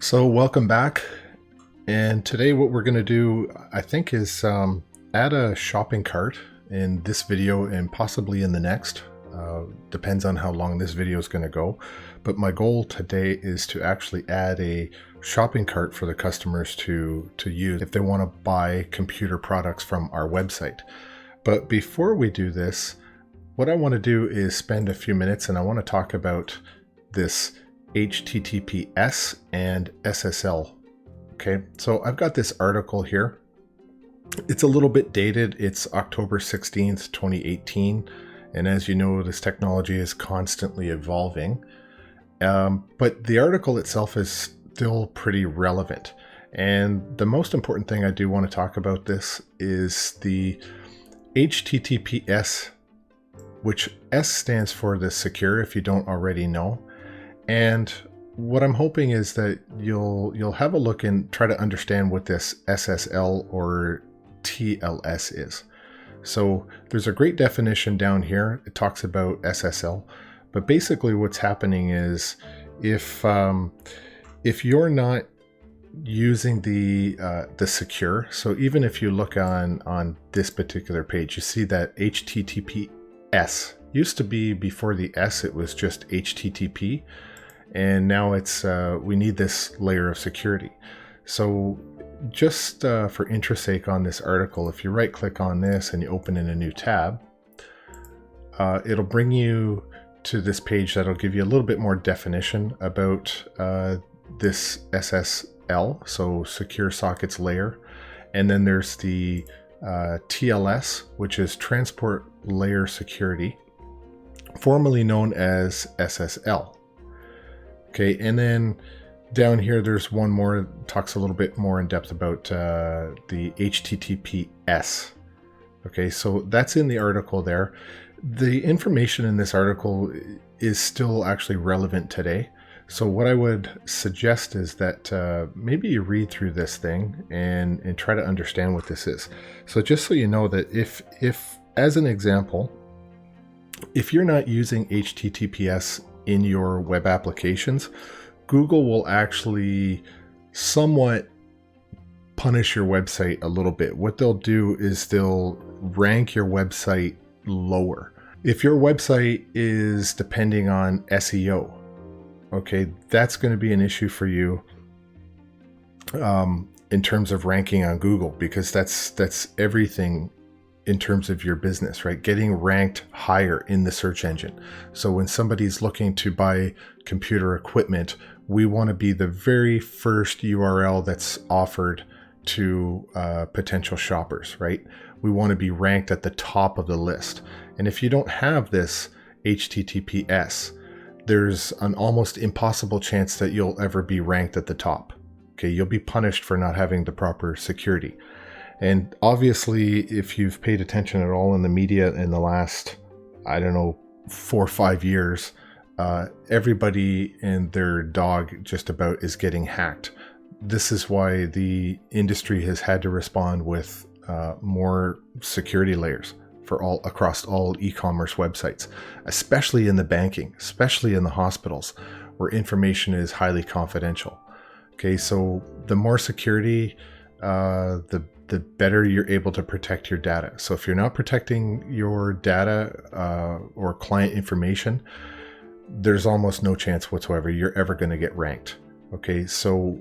So welcome back, and today what we're going to do I think is add a shopping cart in this video and possibly in the next. Depends on how long this video is going to go, but my goal today is to actually add a shopping cart for the customers to use if they want to buy computer products from our website. But before we do this, what I want to do is spend a few minutes and I want to talk about this HTTPS and SSL. Okay, so I've got this article here. It's a little bit dated. It's October 16th, 2018. And as you know, this technology is constantly evolving. But the article itself is still pretty relevant. And the most important thing I do want to talk about this is the HTTPS, which S stands for the secure, if you don't already know. And what I'm hoping is that you'll have a look and try to understand what this SSL or TLS is. So there's a great definition down here. It talks about SSL, but basically what's happening is if you're not using the secure, so even if you look on this particular page, you see that HTTPS used to be, before the S, it was just HTTP. And now it's we need this layer of security. So just for interest sake on this article, if you right click on this and you open in a new tab, it'll bring you to this page that'll give you a little bit more definition about this SSL, so secure sockets layer. And then there's the TLS, which is transport layer security, formerly known as SSL. Okay, and then down here there's one more, talks a little bit more in depth about the HTTPS. Okay, so that's in the article there. The information in this article is still actually relevant today. So what I would suggest is that maybe you read through this thing and try to understand what this is. So just so you know that if as an example, if you're not using HTTPS in your web applications, Google will actually somewhat punish your website a little bit. What they'll do is they'll rank your website lower. If your website is depending on SEO, okay, that's going to be an issue for you in terms of ranking on Google, because that's everything in terms of your business, right? Getting ranked higher in the search engine. So when somebody's looking to buy computer equipment, we want to be the very first URL that's offered to potential shoppers, right? We want to be ranked at the top of the list. And if you don't have this HTTPS, there's an almost impossible chance that you'll ever be ranked at the top. Okay, you'll be punished for not having the proper security. And obviously, if you've paid attention at all in the media in the last, I don't know, 4 or 5 years, everybody and their dog just about is getting hacked. This is why the industry has had to respond with more security layers for across all e-commerce websites, especially in the banking, especially in the hospitals, where information is highly confidential. Okay, so the more security, the better you're able to protect your data. So if you're not protecting your data or client information, there's almost no chance whatsoever you're ever going to get ranked. Okay, so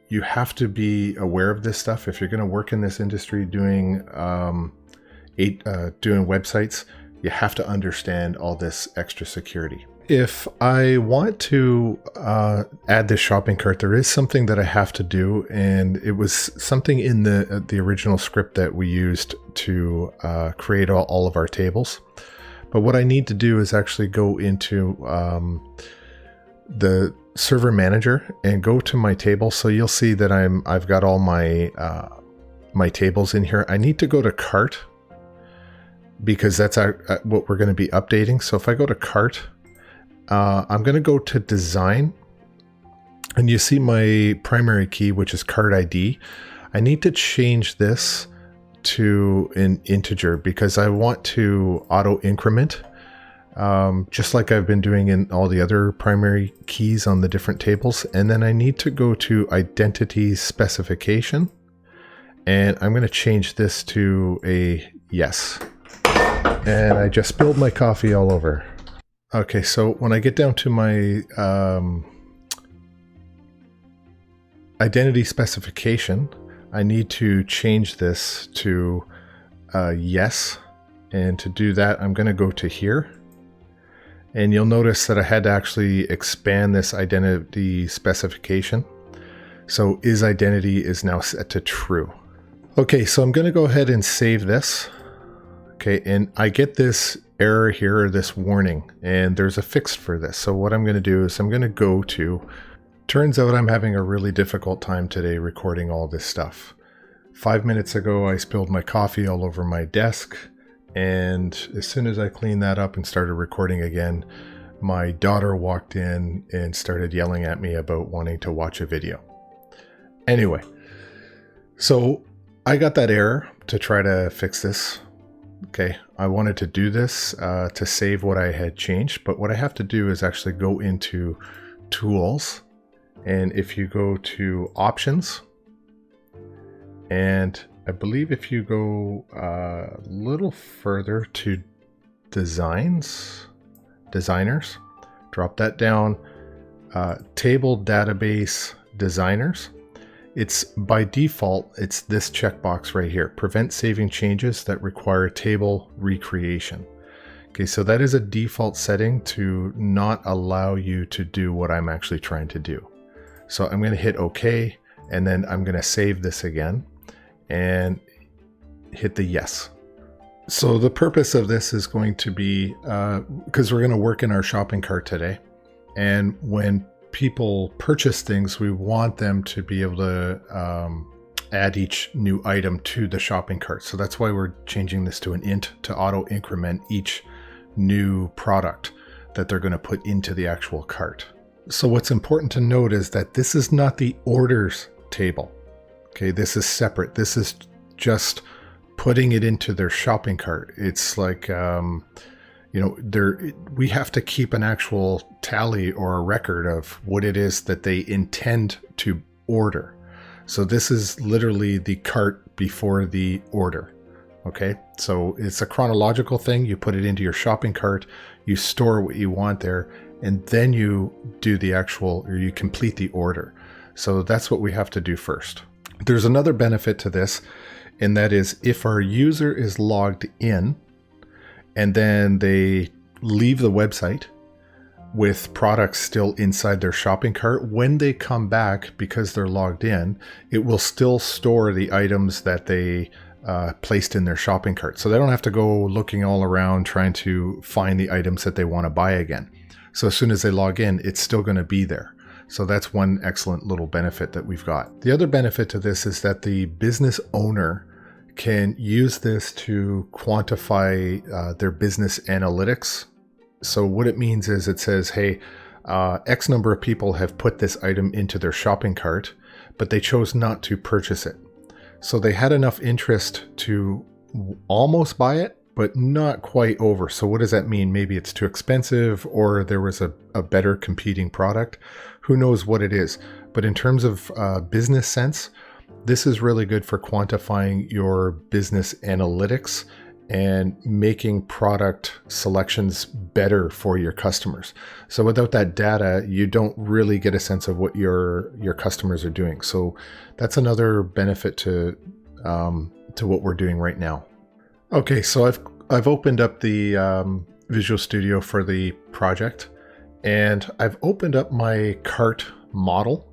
you have to be aware of this stuff. If you're going to work in this industry doing doing websites, you have to understand all this extra security. If I want to add this shopping cart, there is something that I have to do, and it was something in the original script that we used to create all of our tables. But what I need to do is actually go into the server manager and go to my table. So you'll see that I've got all my my tables in here. I need to go to cart because that's what we're going to be updating. So if I go to cart, I'm going to go to design, and you see my primary key, which is cart ID. I need to change this to an integer because I want to auto increment just like I've been doing in all the other primary keys on the different tables. And then I need to go to identity specification, and I'm going to change this to a yes. And I just spilled my coffee all over. Okay, so when I get down to my identity specification, I need to change this to yes. And to do that, I'm going to go to here. And you'll notice that I had to actually expand this identity specification. So isIdentity is now set to true. Okay, so I'm going to go ahead and save this. Okay, and I get this error here, or this warning, and there's a fix for this. So what I'm going to do is I'm going to go to, turns out I'm having a really difficult time today recording all this stuff. 5 minutes ago, I spilled my coffee all over my desk. And as soon as I cleaned that up and started recording again, my daughter walked in and started yelling at me about wanting to watch a video. Anyway, so I got that error to try to fix this. Okay, I wanted to do this to save what I had changed, but what I have to do is actually go into Tools, and if you go to Options, and I believe if you go a little further to Designers, drop that down, Table Database Designers. It's by default, it's this checkbox right here, prevent saving changes that require table recreation. Okay, so that is a default setting to not allow you to do what I'm actually trying to do. So I'm going to hit OK, and then I'm going to save this again and hit the yes. So the purpose of this is going to be, because we're going to work in our shopping cart today. And when people purchase things, we want them to be able to add each new item to the shopping cart. So that's why we're changing this to an int to auto increment each new product that they're going to put into the actual cart. So what's important to note is that this is not the orders table. Okay, this is separate. This is just putting it into their shopping cart. It's like, we have to keep an actual tally or a record of what it is that they intend to order. So this is literally the cart before the order. Okay, so it's a chronological thing. You put it into your shopping cart, you store what you want there, and then you do the actual, or you complete the order. So that's what we have to do first. There's another benefit to this, and that is if our user is logged in and then they leave the website with products still inside their shopping cart, when they come back, because they're logged in, it will still store the items that they placed in their shopping cart. So they don't have to go looking all around trying to find the items that they want to buy again. So as soon as they log in, it's still going to be there. So that's one excellent little benefit that we've got. The other benefit to this is that the business owner can use this to quantify their business analytics. So what it means is it says, hey, X number of people have put this item into their shopping cart, but they chose not to purchase it. So they had enough interest to almost buy it, but not quite over. So what does that mean? Maybe it's too expensive, or there was a better competing product. Who knows what it is? But in terms of business sense, this is really good for quantifying your business analytics and making product selections better for your customers. So without that data, you don't really get a sense of what your customers are doing. So that's another benefit to what we're doing right now. Okay, so I've opened up the Visual Studio for the project, and I've opened up my cart model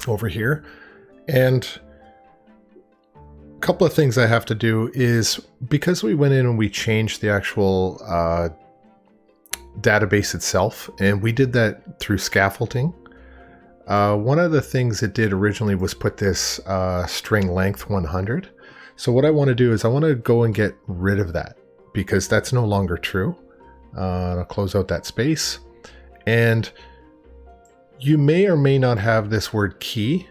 over here. And a couple of things I have to do is, because we went in and we changed the actual database itself, and we did that through scaffolding. One of the things it did originally was put this string length 100. So what I want to do is I want to go and get rid of that, because that's no longer true. I'll close out that space. And you may or may not have this word key,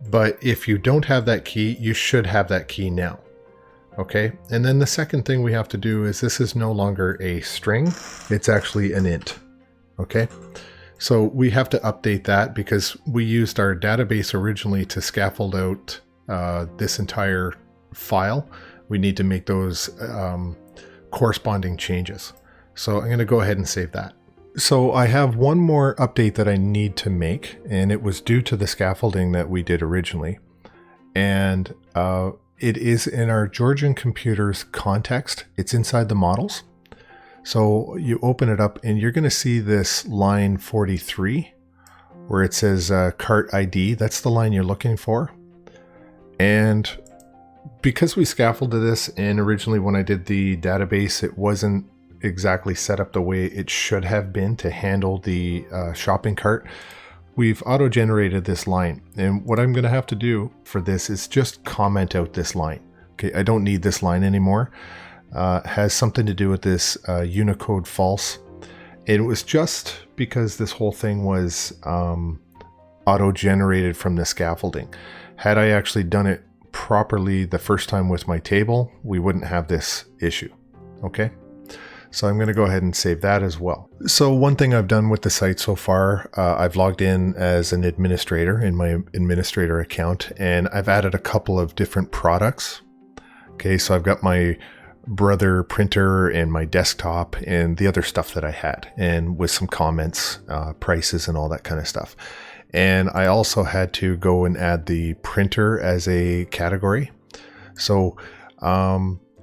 but if you don't have that key, you should have that key now. Okay, and then the second thing we have to do is this is no longer a string, it's actually an int. Okay, so we have to update that because we used our database originally to scaffold out this entire file. We need to make those corresponding changes. So I'm going to go ahead and save that. So I have one more update that I need to make, and it was due to the scaffolding that we did originally. And it is in our Georgian computers context. It's inside the models. So you open it up and you're going to see this line 43 where it says cart ID. That's the line you're looking for. And because we scaffolded this, and originally when I did the database, it wasn't exactly set up the way it should have been to handle the shopping cart, we've auto-generated this line. And what I'm going to have to do for this is just comment out this line. Okay, I don't need this line anymore. It has something to do with this Unicode false. It was just because this whole thing was auto-generated from the scaffolding. Had I actually done it properly the first time with my table, we wouldn't have this issue. Okay, so I'm going to go ahead and save that as well. So one thing I've done with the site so far, I've logged in as an administrator in my administrator account, and I've added a couple of different products. Okay, so I've got my Brother printer and my desktop and the other stuff that I had, and with some comments, prices and all that kind of stuff. And I also had to go and add the printer as a category. So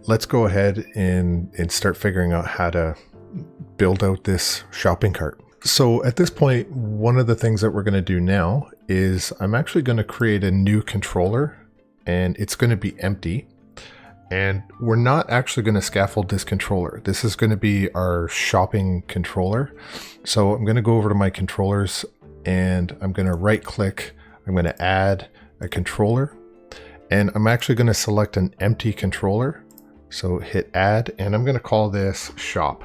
let's go ahead and start figuring out how to build out this shopping cart. So at this point, one of the things that we're going to do now is I'm actually going to create a new controller, and it's going to be empty. And we're not actually going to scaffold this controller. This is going to be our shopping controller. So I'm going to go over to my controllers and I'm going to right click. I'm going to add a controller, and I'm actually going to select an empty controller. So hit add, and I'm going to call this shop.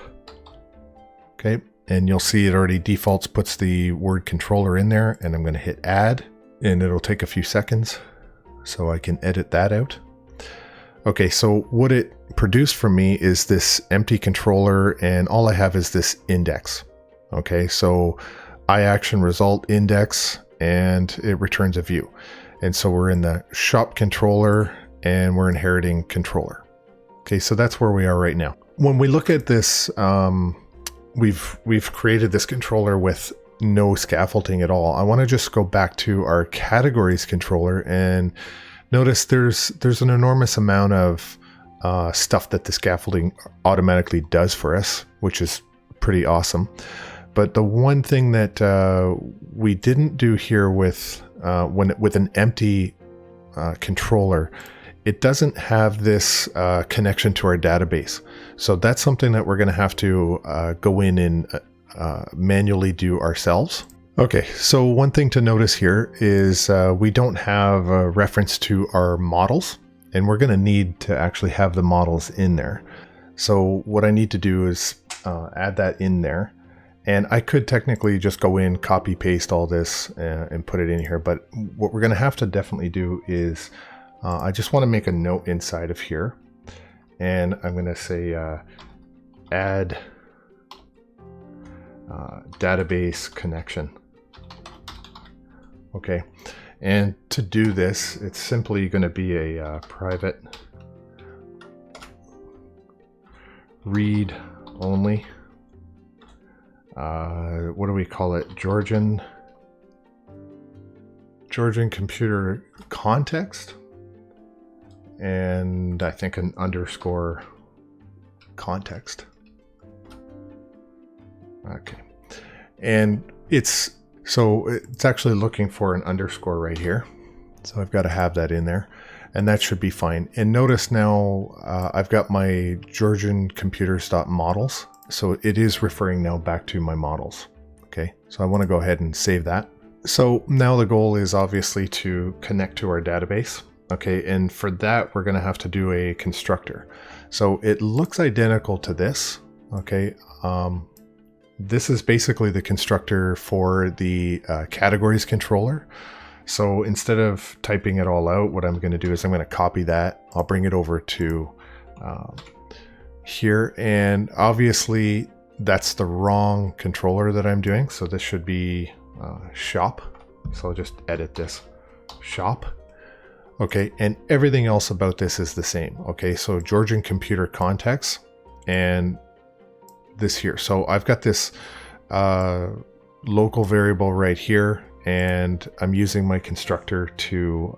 Okay. And you'll see it already defaults, puts the word controller in there, and I'm going to hit add, and it'll take a few seconds so I can edit that out. Okay, so what it produced for me is this empty controller, and all I have is this index. Okay, so iAction result index, and it returns a view. And so we're in the shop controller, and we're inheriting controller. Okay, so that's where we are right now. When we look at this, we've created this controller with no scaffolding at all. I want to just go back to our categories controller and notice there's an enormous amount of stuff that the scaffolding automatically does for us, which is pretty awesome. But the one thing that we didn't do here with an empty controller, it doesn't have this connection to our database. So that's something that we're going to have to go in and manually do ourselves. Okay, so one thing to notice here is we don't have a reference to our models, and we're going to need to actually have the models in there. So what I need to do is add that in there, and I could technically just go in, copy paste all this and put it in here, but what we're going to have to definitely do is I just want to make a note inside of here, and I'm going to say add database connection. Okay, and to do this, it's simply going to be a private read only. What do we call it? Georgian computer context, and I think an underscore context. Okay, and it's actually looking for an underscore right here. So I've got to have that in there, and that should be fine. And notice now I've got my Georgian computers.models. So it is referring now back to my models. Okay, so I want to go ahead and save that. So now the goal is obviously to connect to our database. Okay, and for that, we're going to have to do a constructor. So it looks identical to this. Okay, this is basically the constructor for the categories controller. So instead of typing it all out, what I'm going to do is I'm going to copy that. I'll bring it over to here, and obviously that's the wrong controller that I'm doing. So this should be shop. So I'll just edit this shop. Okay, and everything else about this is the same. Okay, so Georgian computer context and this here. So I've got this local variable right here, and I'm using my constructor to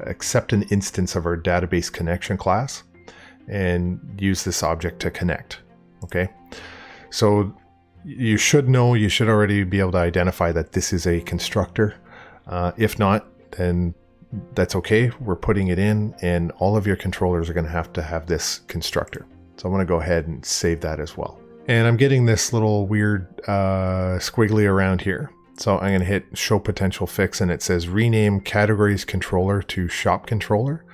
accept an instance of our database connection class and use this object to connect. Okay, so you should already be able to identify that this is a constructor. If not, then that's okay. We're putting it in, and all of your controllers are going to have this constructor. So I'm going to go ahead and save that as well. And I'm getting this little weird squiggly around here. So I'm going to hit show potential fix, and it says rename categories controller to shop controller.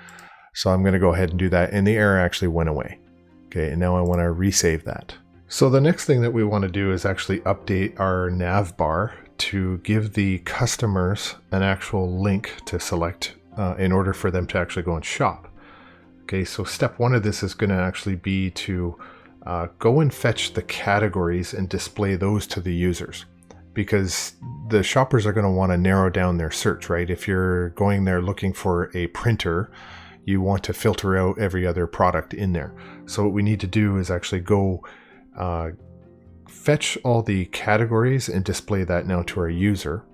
So I'm going to go ahead and do that, and the error actually went away. Okay, and now I want to resave that. So the next thing that we want to do is actually update our nav bar to give the customers an actual link to select in order for them to actually go and shop. Okay, so step one of this is going to actually be to go and fetch the categories and display those to the users, because the shoppers are going to want to narrow down their search, right? If you're going there looking for a printer, you want to filter out every other product in there. So what we need to do is actually go fetch all the categories and display that now to our user.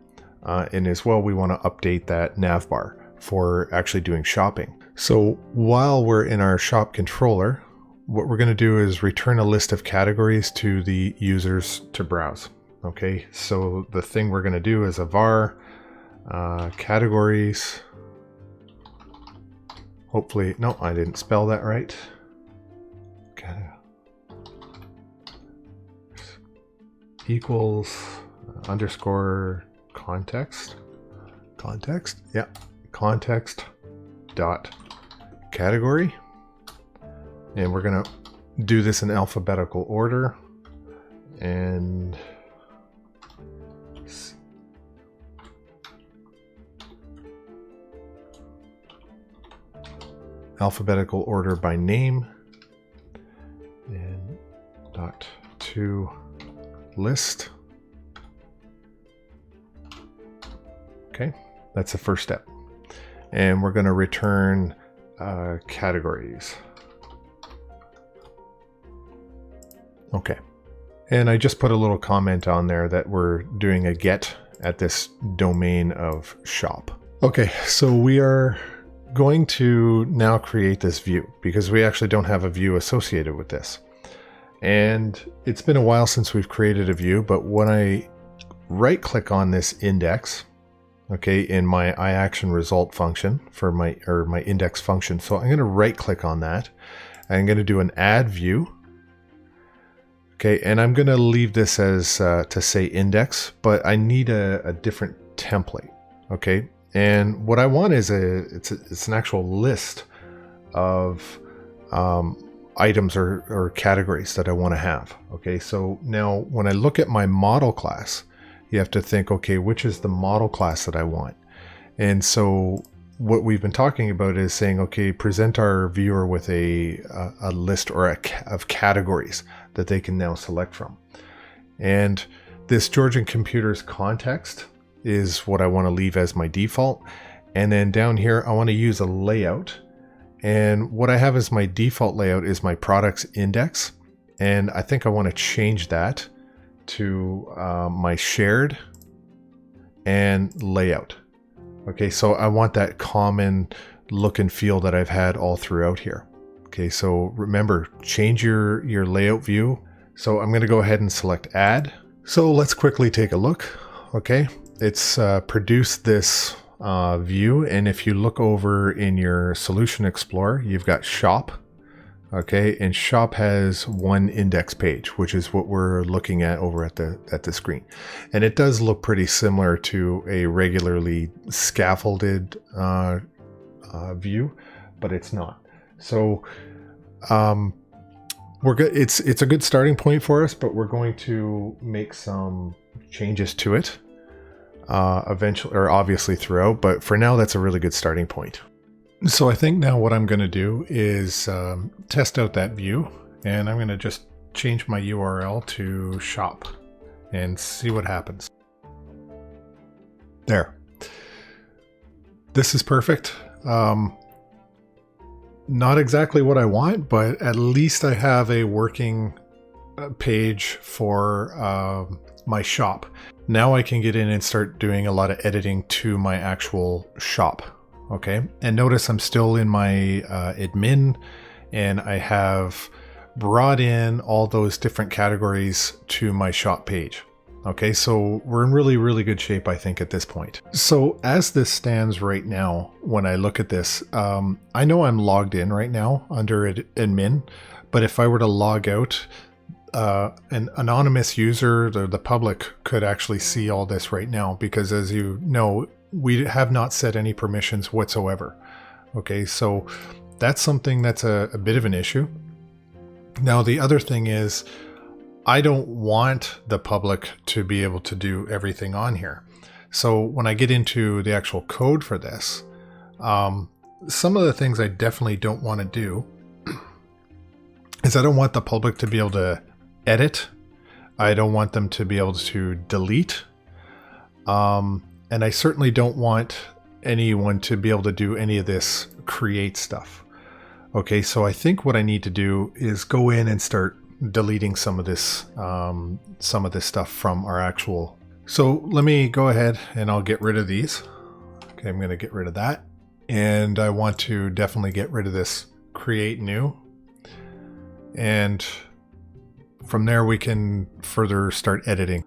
And as well, we want to update that nav bar for actually doing shopping. So while we're in our shop controller, what we're going to do is return a list of categories to the users to browse. Okay, so the thing we're going to do is a var categories. Hopefully, no, I didn't spell that right. Okay. Equals underscore context. Yeah, context dot category. And we're going to do this in alphabetical order. And alphabetical order by name, and dot to list. Okay, that's the first step. And we're going to return categories. Okay, and I just put a little comment on there that we're doing a get at this domain of shop. Okay, so we are going to now create this view because we actually don't have a view associated with this. And it's been a while since we've created a view, but when I right click on this index, okay, in my iActionResult function for my index function. So I'm going to right click on that. I'm going to do an add view. Okay, and I'm going to leave this as to say index, but I need a different template. Okay, and what I want is it's an actual list of items or categories that I want to have. Okay, so now when I look at my model class, you have to think, okay, which is the model class that I want? And so what we've been talking about is saying, okay, present our viewer with a list or of categories that they can now select from. And this Georgian computers context is what I want to leave as my default. And then down here, I want to use a layout. And what I have as my default layout is my products index. And I think I want to change that to my shared and layout. Okay, so I want that common look and feel that I've had all throughout here. Okay, so remember, change your layout view. So I'm going to go ahead and select add. So let's quickly take a look. Okay, it's produced this view, and if you look over in your Solution Explorer, you've got shop. Okay, and shop has one index page, which is what we're looking at over at the screen. And it does look pretty similar to a regularly scaffolded view, but it's not. So we're good. It's a good starting point for us, but we're going to make some changes to it. eventually, or obviously throughout, but for now, that's a really good starting point. So I think now what I'm going to do is test out that view, and I'm going to just change my URL to shop and see what happens. There. This is perfect. Not exactly what I want, but at least I have a working page for my shop. Now I can get in and start doing a lot of editing to my actual shop. Okay, and notice I'm still in my admin, and I have brought in all those different categories to my shop page. Okay, so we're in really, really good shape, I think, at this point. So as this stands right now, when I look at this, I know I'm logged in right now under admin, but if I were to log out, an anonymous user, the public, could actually see all this right now, because as you know, we have not set any permissions whatsoever. Okay, so that's something that's a bit of an issue. Now, the other thing is, I don't want the public to be able to do everything on here. So when I get into the actual code for this, some of the things I definitely don't want to do is I don't want the public to be able to edit. I don't want them to be able to delete. And I certainly don't want anyone to be able to do any of this create stuff. Okay, so I think what I need to do is go in and start deleting some of this stuff from our actual. So let me go ahead and I'll get rid of these. Okay, I'm going to get rid of that. And I want to definitely get rid of this create new. And from there we can further start editing.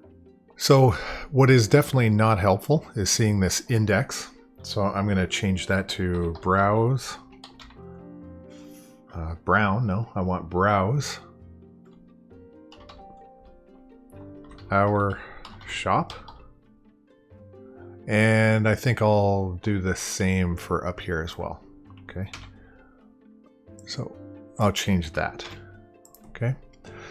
So what is definitely not helpful is seeing this index. So I'm going to change that to browse. Brown, no, I want browse our shop. And I think I'll do the same for up here as well. Okay. So I'll change that. Okay.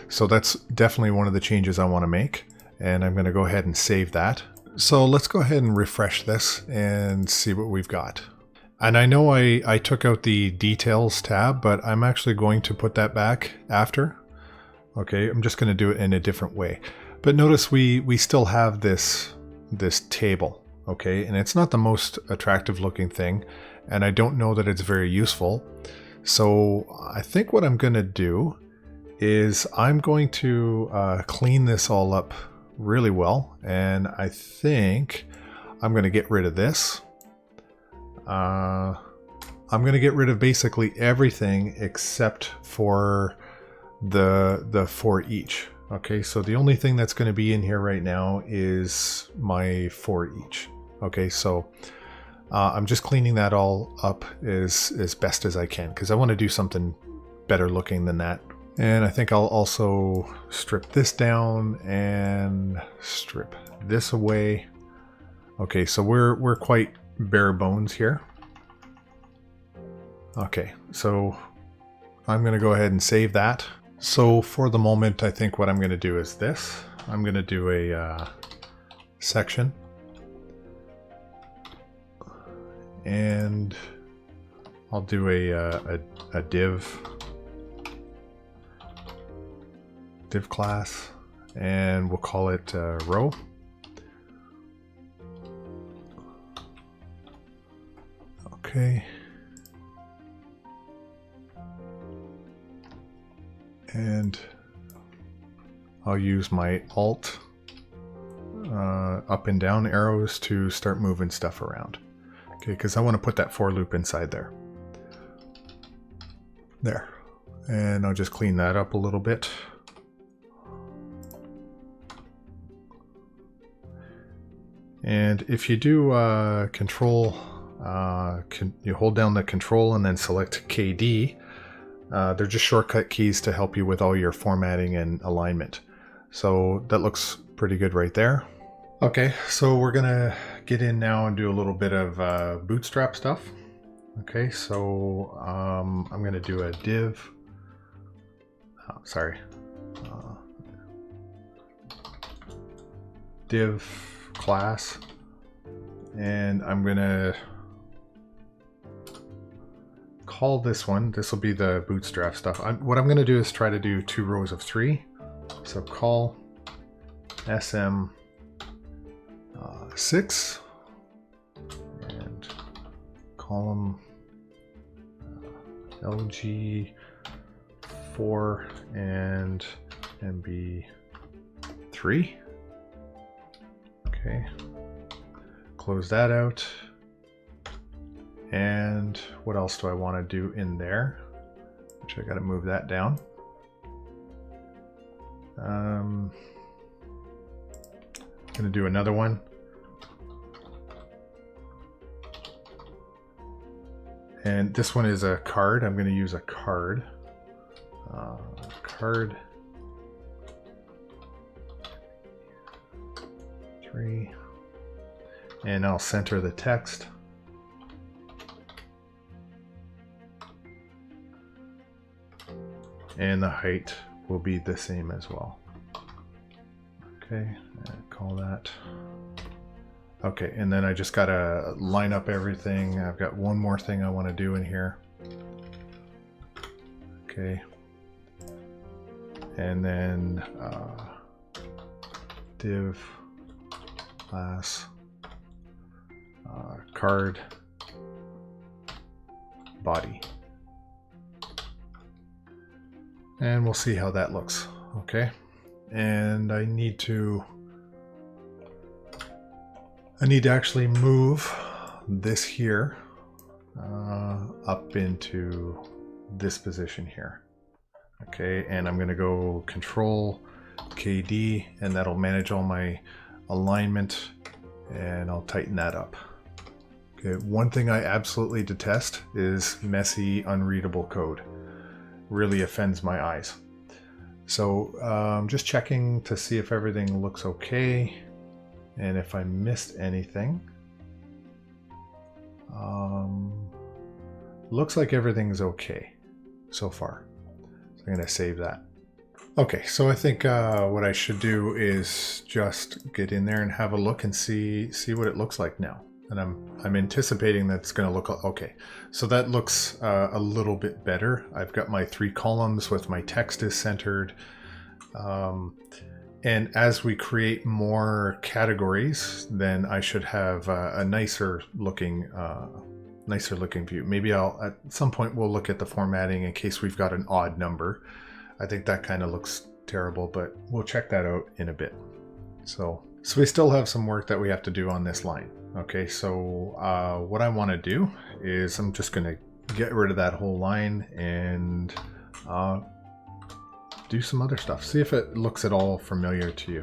So that's definitely one of the changes I want to make. And I'm going to go ahead and save that. So let's go ahead and refresh this and see what we've got. And I know I took out the details tab, but I'm actually going to put that back after. Okay, I'm just going to do it in a different way. But notice we still have this table, okay? And it's not the most attractive looking thing, and I don't know that it's very useful. So I think what I'm going to do is I'm going to clean this all up really well, and I think I'm going to get rid of this. I'm going to get rid of basically everything except for the for each. Okay, so the only thing that's going to be in here right now is my for each. Okay, so I'm just cleaning that all up as best as I can, because I want to do something better looking than that. And I think I'll also strip this down and strip this away. Okay, so we're quite bare bones here. Okay, so I'm going to go ahead and save that. So for the moment, I think what I'm going to do is this. I'm going to do a section. And I'll do a div class, and we'll call it row. Okay. And I'll use my Alt up and down arrows to start moving stuff around. Okay, because I want to put that for loop inside there. There. And I'll just clean that up a little bit. And if you do control, you hold down the control and then select KD, they're just shortcut keys to help you with all your formatting and alignment. So that looks pretty good right there. Okay, so we're gonna get in now and do a little bit of bootstrap stuff. Okay, so I'm gonna do a div, div class And I'm gonna call this one. This will be the bootstrap stuff. What I'm gonna do is try to do 2 rows of 3. So call SM6 and column LG4 and MB3. Okay, close that out. And what else do I want to do in there? Which I got to move that down. I'm going to do another one. And this one is a card. I'm going to use a card. Card 3. And I'll center the text. And the height will be the same as well. Okay, call that. Okay, and then I just gotta line up everything. I've got one more thing I want to do in here. Okay. And then div class card body. And we'll see how that looks. Okay. And I need to actually move this here up into this position here. Okay, and I'm gonna go Control KD, and that'll manage all my alignment, and I'll tighten that up. Okay, one thing I absolutely detest is messy, unreadable code. Really offends my eyes. So I'm just checking to see if everything looks okay, and if I missed anything. Looks like everything's okay so far. So I'm gonna save that. Okay, so I think what I should do is just get in there and have a look and see what it looks like now. And I'm anticipating that's going to look okay. So that looks a little bit better. I've got my 3 columns with my text is centered. And as we create more categories, then I should have a nicer looking view. Maybe at some point we'll look at the formatting in case we've got an odd number. I think that kind of looks terrible, but we'll check that out in a bit. So we still have some work that we have to do on this line. Okay, so what I want to do is I'm just going to get rid of that whole line and do some other stuff. See if it looks at all familiar to you.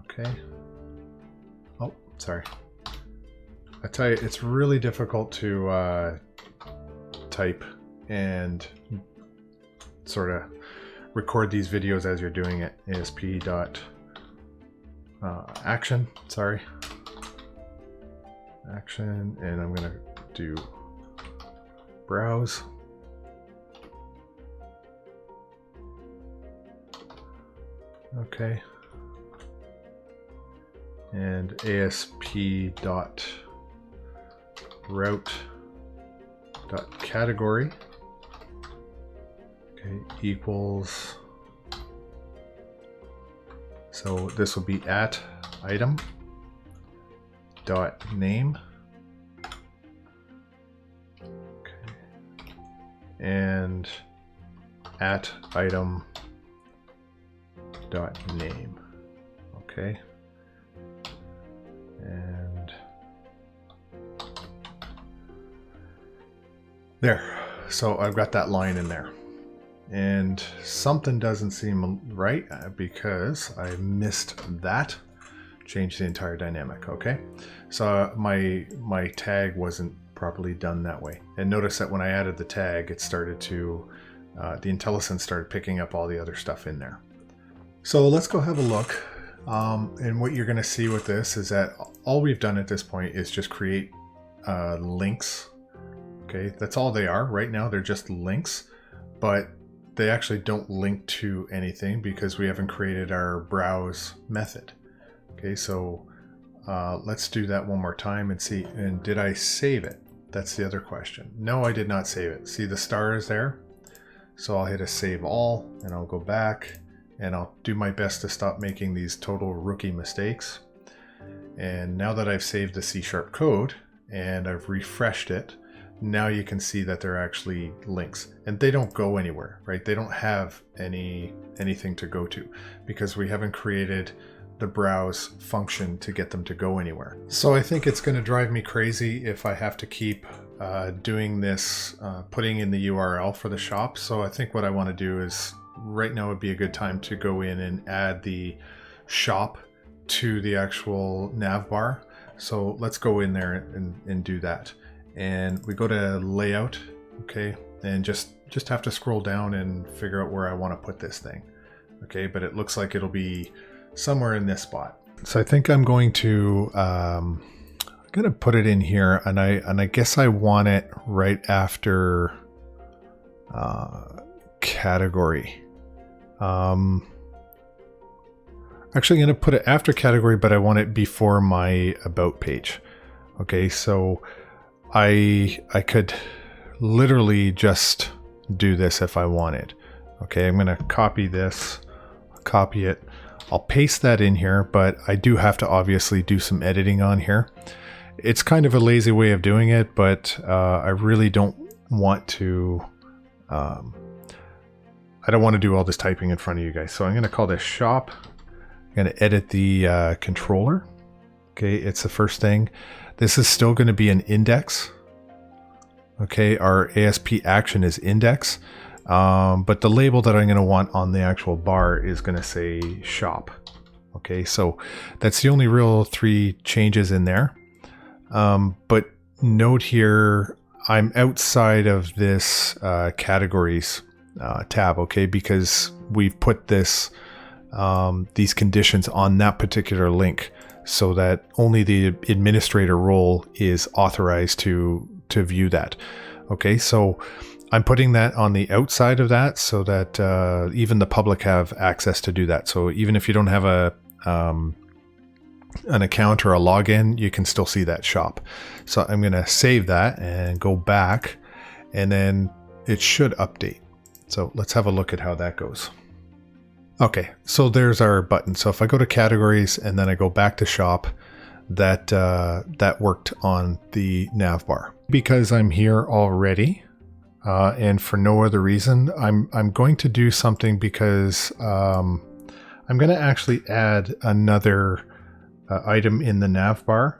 Okay. Oh, sorry. I tell you, it's really difficult to type and sort of record these videos as you're doing it. ASP.action, sorry. Action, and I'm gonna do browse. Okay. And ASP.route.category. Okay, equals. So this will be at item dot name. Okay. And at item dot name. Okay. And there. So I've got that line in there. And something doesn't seem right because I missed that. Change the entire dynamic. Okay. So my tag wasn't properly done that way. And notice that when I added the tag, it started to, the IntelliSense started picking up all the other stuff in there. So let's go have a look. And what you're going to see with this is that all we've done at this point is just create links. Okay, that's all they are right now. They're just links, but they actually don't link to anything because we haven't created our browse method. Okay, so let's do that one more time and see, and did I save it? That's the other question. No, I did not save it. See the star is there? So I'll hit a save all and I'll go back and I'll do my best to stop making these total rookie mistakes. And now that I've saved the C# code and I've refreshed it, now you can see that they're actually links and they don't go anywhere, right? They don't have anything to go to because we haven't created the browse function to get them to go anywhere. So I think it's going to drive me crazy if I have to keep doing this, putting in the URL for the shop. So I think what I want to do is right now would be a good time to go in and add the shop to the actual nav bar. So let's go in there and do that. And we go to layout, okay, and just have to scroll down and figure out where I want to put this thing. Okay, but it looks like it'll be somewhere in this spot. So I think I'm going to I'm gonna put it in here, and I guess I want it right after category. Actually, I'm gonna put it after category, but I want it before my about page. Okay, so I could literally just do this if I wanted. Okay, I'm gonna copy this, copy it. I'll paste that in here, but I do have to obviously do some editing on here. It's kind of a lazy way of doing it, but I really don't want to, I don't want to do all this typing in front of you guys. So I'm going to call this shop. I'm going to edit the controller. Okay, it's the first thing. This is still going to be an index. Okay, our ASP action is index. But the label that I'm going to want on the actual bar is going to say shop. Okay, so that's the only real 3 changes in there. But note here, I'm outside of this categories tab, okay, because we've put this these conditions on that particular link so that only the administrator role is authorized to view that. Okay, so I'm putting that on the outside of that so that even the public have access to do that. So even if you don't have an account or a login, you can still see that shop. So I'm going to save that and go back, and then it should update. So let's have a look at how that goes. Okay, so there's our button. So if I go to categories and then I go back to shop, that worked on the nav bar. Because I'm here already, and for no other reason, I'm going to do something because I'm going to actually add another item in the nav bar,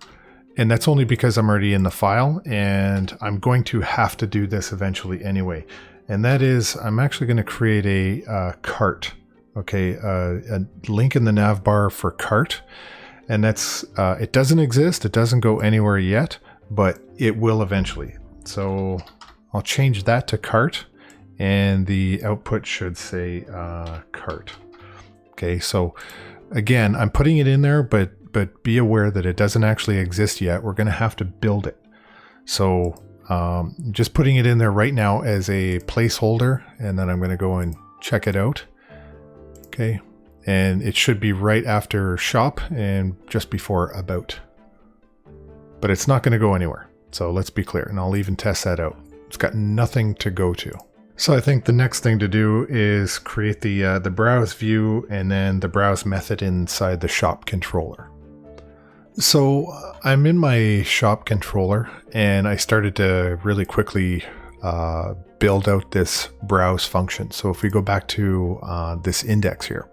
and that's only because I'm already in the file, and I'm going to have to do this eventually anyway. And that is, I'm actually going to create a cart. Okay, a link in the nav bar for cart, and that's it doesn't exist, it doesn't go anywhere yet, but it will eventually. So I'll change that to cart, and the output should say cart. Okay, so again, I'm putting it in there, but be aware that it doesn't actually exist yet. We're going to have to build it. So just putting it in there right now as a placeholder, and then I'm going to go and check it out. Okay, and it should be right after shop and just before about. But it's not going to go anywhere. So let's be clear, and I'll even test that out. It's got nothing to go to. So I think the next thing to do is create the browse view and then the browse method inside the shop controller. So I'm in my shop controller, and I started to really quickly build out this browse function. So if we go back to this index here,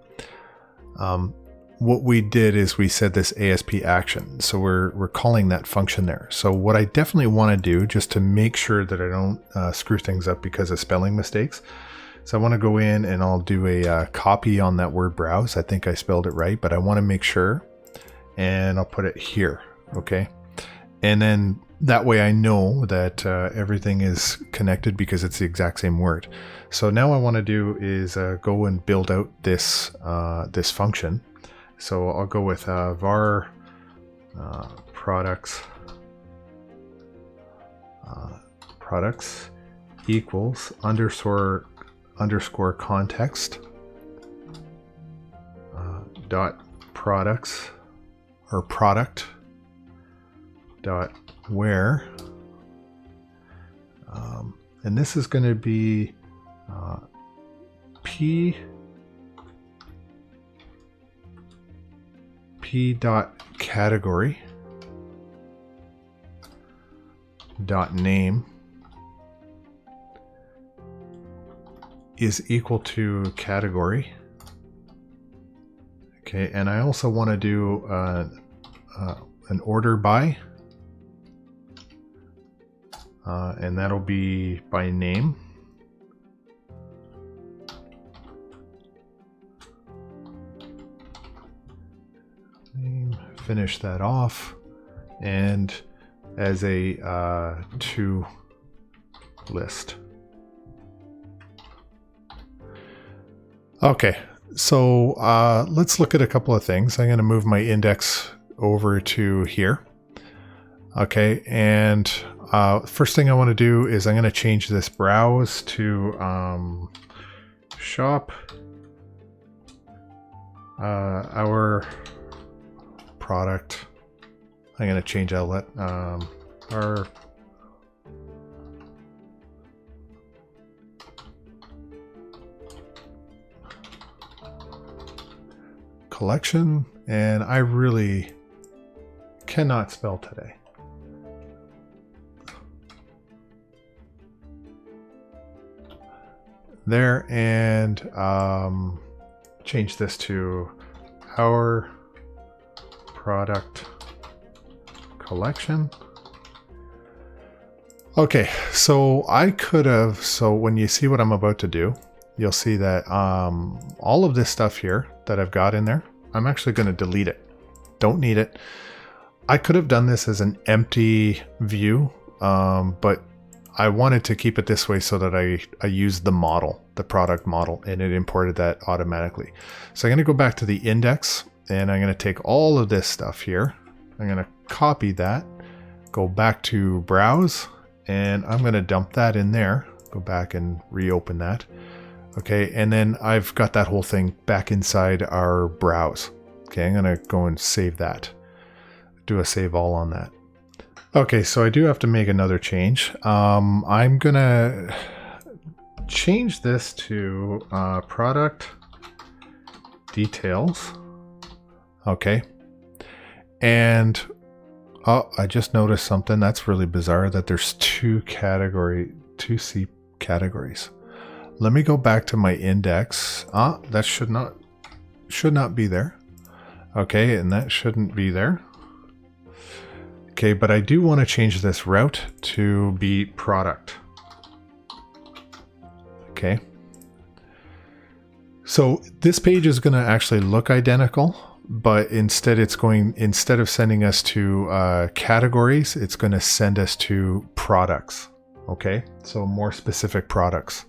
what we did is we said this ASP action. So we're calling that function there. So what I definitely want to do, just to make sure that I don't screw things up because of spelling mistakes, so I want to go in and I'll do a copy on that word browse. I think I spelled it right, but I want to make sure, and I'll put it here. Okay, and then that way I know that everything is connected because it's the exact same word. So now what I want to do is go and build out this this function. So I'll go with var products equals underscore context dot products or product dot where, and this is going to be p dot category dot name is equal to category. Okay, and I also want to do an order by, and that'll be by name. Finish that off, and as a to list. Okay, so let's look at a couple of things. I'm going to move my index over to here. Okay, and first thing I want to do is I'm going to change this browse to shop our product. I'm going to change outlet our collection, and I really cannot spell today. There, and change this to our product collection. Okay, so I could have, so when you see what I'm about to do, you'll see that all of this stuff here that I've got in there, I'm actually going to delete it. Don't need it. I could have done this as an empty view, but I wanted to keep it this way so that I used the model, the product model, and it imported that automatically. So I'm going to go back to the index, and I'm going to take all of this stuff here. I'm going to copy that, go back to browse, and I'm going to dump that in there. Go back and reopen that. Okay, and then I've got that whole thing back inside our browse. Okay, I'm going to go and save that. Do a save all on that. Okay, so I do have to make another change. I'm going to change this to product details. Okay, and oh, I just noticed something that's really bizarre, that there's two C categories. Let me go back to my index. That should not be there. Okay, and that shouldn't be there. Okay, but I do want to change this route to be product. Okay. So this page is going to actually look identical, but instead of sending us to categories, it's going to send us to products. Okay, so more specific products.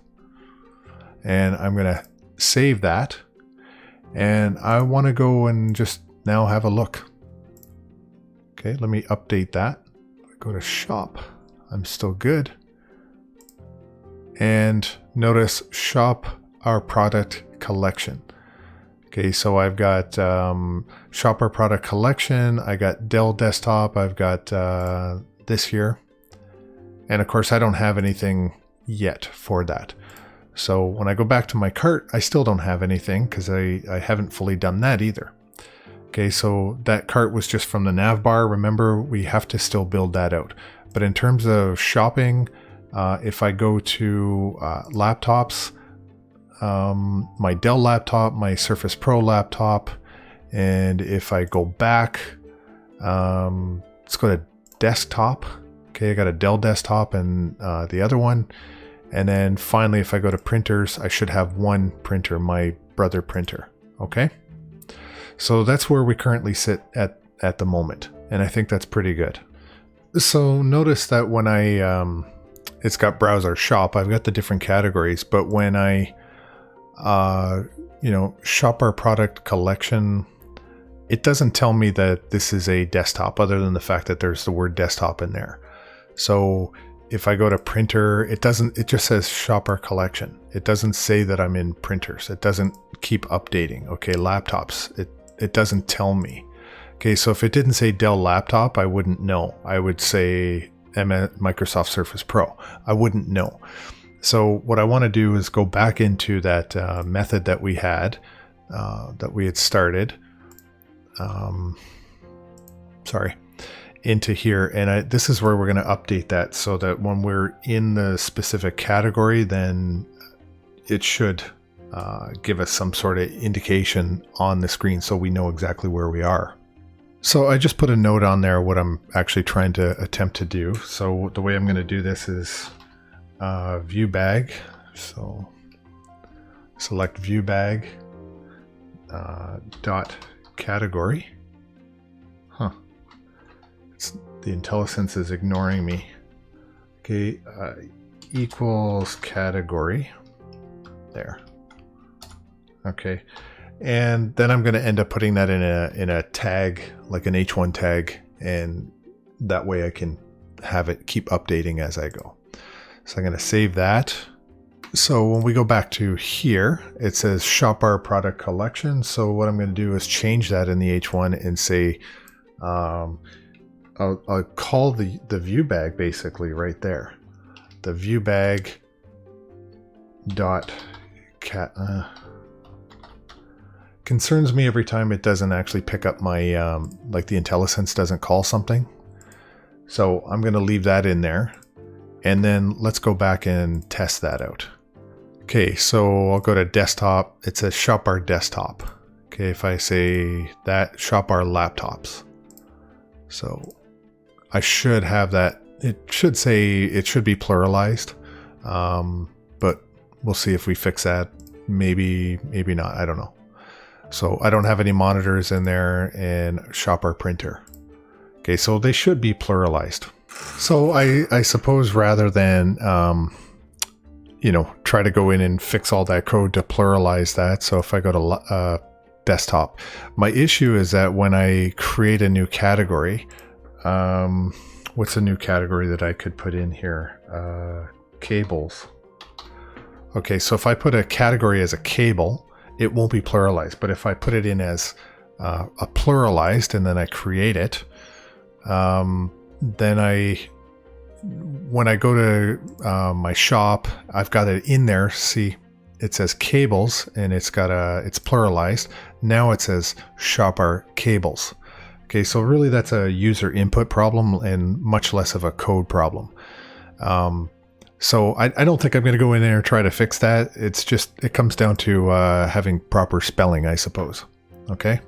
And I'm going to save that, and I want to go and just now have a look. Okay, let me update that. Go to shop. I'm still good. And notice shop our product collection. Okay, so I've got shop our product collection. I got Dell desktop. I've got this here. And of course, I don't have anything yet for that. So when I go back to my cart, I still don't have anything because I haven't fully done that either. Okay, so that cart was just from the nav bar. Remember, we have to still build that out. But in terms of shopping, if I go to laptops, my Dell laptop, my Surface Pro laptop, and if I go back, let's go to desktop. Okay, I got a Dell desktop and the other one. And then finally, if I go to printers, I should have one printer, my Brother printer. Okay. So that's where we currently sit at the moment. And I think that's pretty good. So notice that when it's got browser shop, I've got the different categories, but when I, shop our product collection, it doesn't tell me that this is a desktop other than the fact that there's the word desktop in there. So if I go to printer, it just says shop our collection. It doesn't say that I'm in printers. It doesn't keep updating. Okay, laptops, it doesn't tell me. Okay, so if it didn't say Dell laptop, I wouldn't know. I would say Microsoft Surface Pro. I wouldn't know. So what I want to do is go back into that method that we had started. Into here, and this is where we're going to update that so that when we're in the specific category, then it should give us some sort of indication on the screen so we know exactly where we are. So I just put a note on there what I'm actually trying to attempt to do. So the way I'm going to do this is view bag. So select view bag dot category. The IntelliSense is ignoring me. Okay, equals category. There. Okay, and then I'm going to end up putting that in a tag, like an H1 tag, and that way I can have it keep updating as I go. So I'm going to save that. So when we go back to here, it says shop our product collection. So what I'm going to do is change that in the H1 and say, I'll call the view bag basically right there. The view bag dot cat concerns me every time it doesn't actually pick up my like the IntelliSense doesn't call something. So I'm going to leave that in there, and then let's go back and test that out. Okay, so I'll go to desktop. It says shop our desktop. Okay, if I say that, shop our laptops. So I should have that. It should say it should be pluralized, but we'll see if we fix that. Maybe not. I don't know. So I don't have any monitors in there, and shop our printer. Okay, so they should be pluralized. So I suppose rather than try to go in and fix all that code to pluralize that. So if I go to desktop, my issue is that when I create a new category, what's a new category that I could put in here? Cables. Okay, so if I put a category as a cable, it won't be pluralized. But if I put it in as a pluralized and then I create it, then when I go to my shop, I've got it in there. See, it says cables and it's pluralized. Now it says shop our cables. Okay, so really that's a user input problem and much less of a code problem. So I don't think I'm going to go in there and try to fix that. It's just, it comes down to having proper spelling, I suppose. Okay.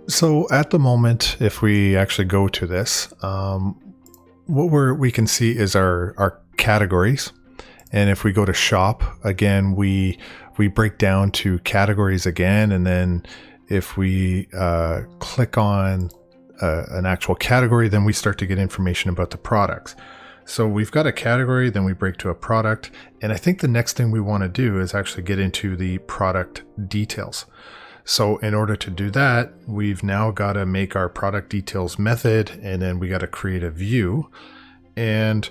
So at the moment, if we actually go to this, what we can see is our categories. And if we go to shop, again, we break down to categories again. And then if we click on an actual category, then we start to get information about the products. So we've got a category, then we break to a product. And I think the next thing we want to do is actually get into the product details. So in order to do that, we've now got to make our product details method, and then we got to create a view. And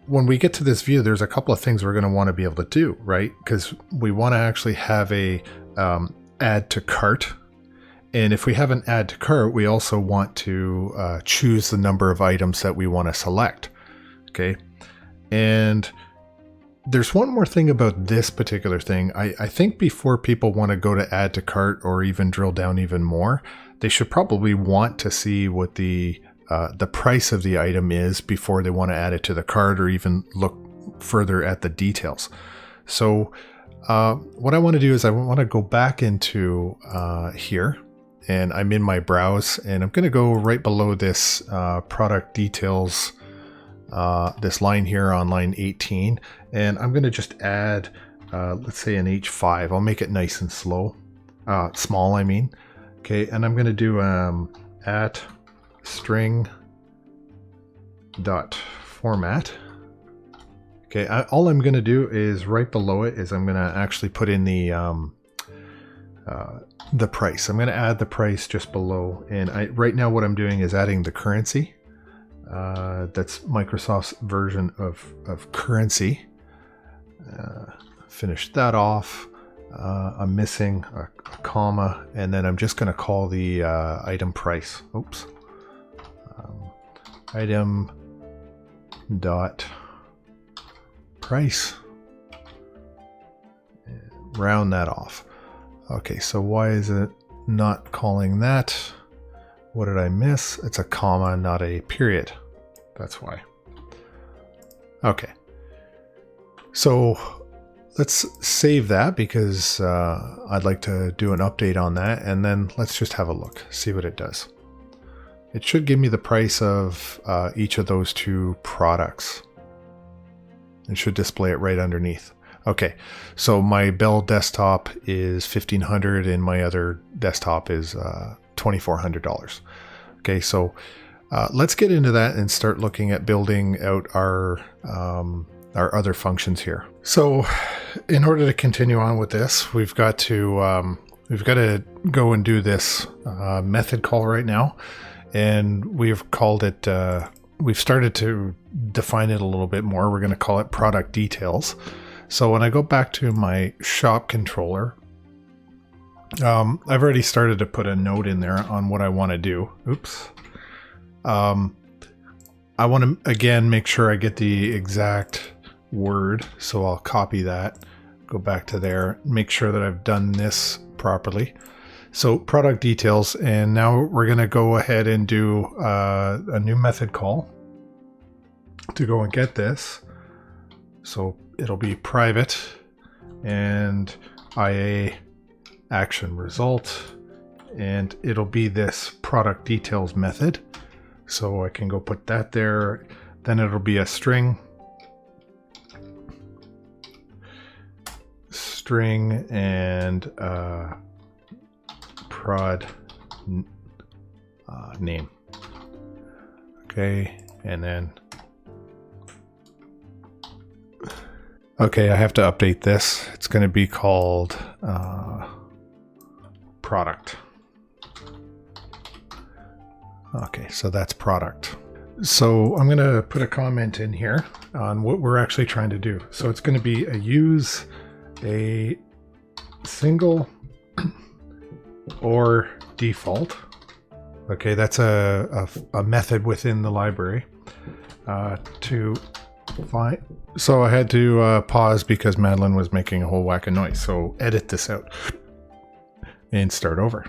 when we get to this view, there's a couple of things we're going to want to be able to do, right? Because we want to actually have a add to cart. And if we have an add to cart, we also want to choose the number of items that we want to select. Okay. And there's one more thing about this particular thing. I think before people want to go to add to cart or even drill down even more, they should probably want to see what the price of the item is before they want to add it to the cart or even look further at the details. So what I want to do is I want to go back into here, and I'm in my browse, and I'm going to go right below this product details, this line here on line 18, and I'm going to just add, let's say an H5. I'll make it nice and small, I mean. Okay, and I'm going to do at string dot format. Okay, all I'm going to do is right below it is I'm going to actually put in the price. I'm going to add the price just below, and right now what I'm doing is adding the currency. That's Microsoft's version of currency. Finish that off. I'm missing a comma, and then I'm just going to call the item price. Oops. Item dot price. Round that off. Okay, so why is it not calling that? What did I miss? It's a comma, not a period. That's why. Okay. So let's save that because I'd like to do an update on that, and then let's just have a look, see what it does. It should give me the price of each of those two products. It should display it right underneath. Okay, so my Bell desktop is $1,500 and my other desktop is $2,400. Okay, so let's get into that and start looking at building out our other functions here. So in order to continue on with this, we've got to go and do this method call right now. And we've called it, we've started to define it a little bit more. We're going to call it product details. So when I go back to my shop controller, I've already started to put a note in there on what I want to do. Oops. I want to, again, make sure I get the exact word. So I'll copy that, go back to there, make sure that I've done this properly. So product details, and now we're going to go ahead and do a new method call to go and get this. So it'll be private and IA action result, and it'll be this product details method. So I can go put that there. Then it'll be a string and prod name. Okay, and then okay, I have to update this. It's going to be called product. Okay, so that's product. So I'm going to put a comment in here on what we're actually trying to do. So it's going to be use a single or default. Okay, that's a method within the library to find. So I had to pause because Madeline was making a whole whack of noise. So edit this out and start over.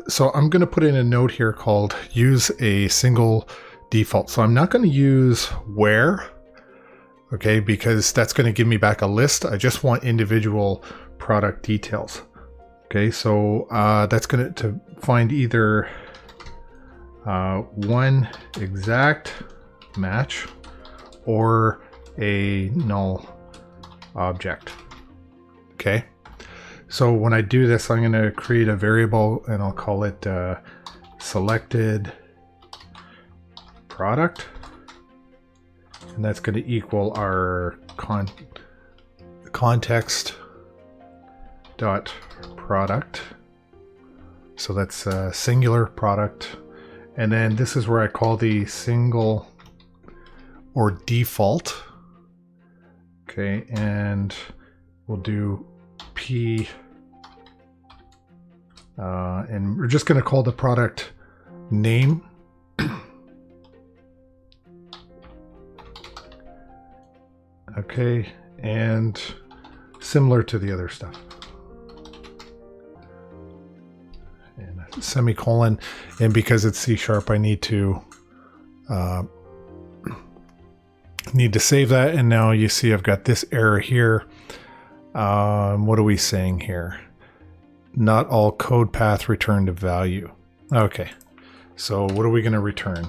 So I'm going to put in a note here called use a single default. So I'm not going to use where, okay, because that's going to give me back a list. I just want individual product details. Okay, so that's going to find either one exact match or a null object. Okay, so when I do this, I'm going to create a variable and I'll call it selected product, and that's going to equal our context dot product. So that's a singular product, and then this is where I call the single or default. Okay, and we'll do P, and we're just going to call the product name. Okay, and similar to the other stuff. And a semicolon, and because it's C#, I need to save that. And now you see I've got this error here. What are we saying here? Not all code path returned a value. Okay, so what are we going to return?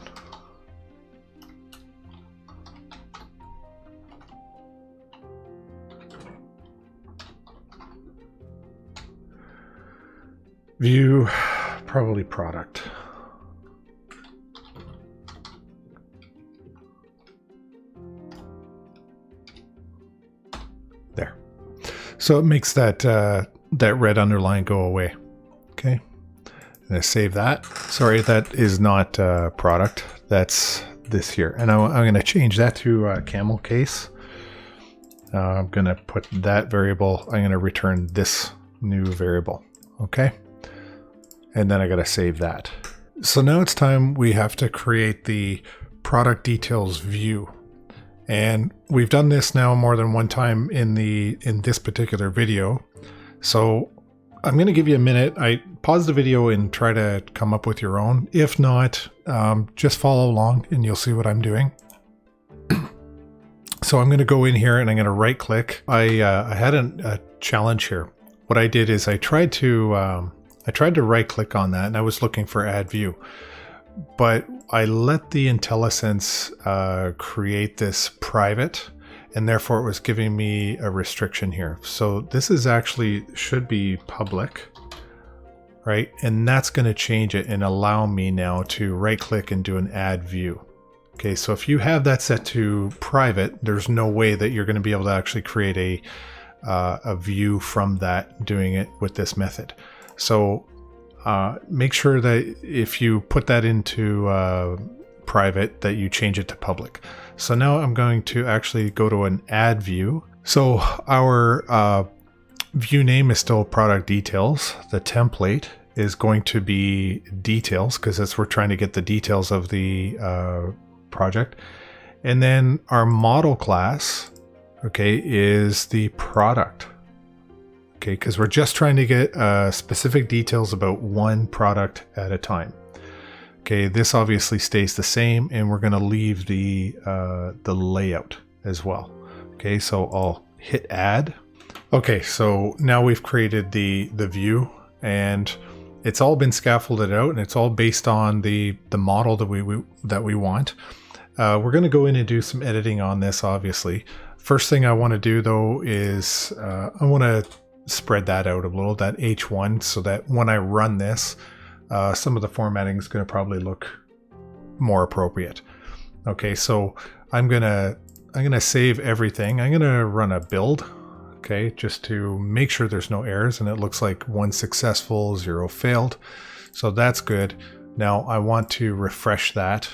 View, probably product. There. So it makes that that red underline go away. Okay. I'm gonna save that. Sorry, that is not product. That's this here, and I'm going to change that to camel case. I'm going to put that variable. I'm going to return this new variable. Okay. And then I got to save that. So now it's time we have to create the product details view. And we've done this now more than one time in this particular video. So I'm going to give you a minute. I pause the video and try to come up with your own. If not, just follow along and you'll see what I'm doing. So I'm going to go in here and I'm going to right click. I had a challenge here. What I did is I tried to right click on that and I was looking for add view, but I let the IntelliSense create this private, and therefore it was giving me a restriction here. So this is actually should be public, right? And that's going to change it and allow me now to right click and do an add view. Okay, so if you have that set to private, there's no way that you're going to be able to actually create a view from that doing it with this method. So make sure that if you put that into private, that you change it to public. So now I'm going to actually go to an add view. So our view name is still product details. The template is going to be details because that's we're trying to get the details of the project. And then our model class, okay, is the product. Okay, because we're just trying to get specific details about one product at a time. Okay, this obviously stays the same, and we're going to leave the layout as well. Okay, so I'll hit add. Okay, so now we've created the view, and it's all been scaffolded out, and it's all based on the model that we want. We're going to go in and do some editing on this, obviously. First thing I want to do though is I want to spread that out a little, that H1, so that when I run this, some of the formatting is going to probably look more appropriate. Okay, so I'm gonna save everything. I'm gonna run a build, okay, just to make sure there's no errors, and it looks like 1 successful, 0 failed. So that's good. Now I want to refresh that.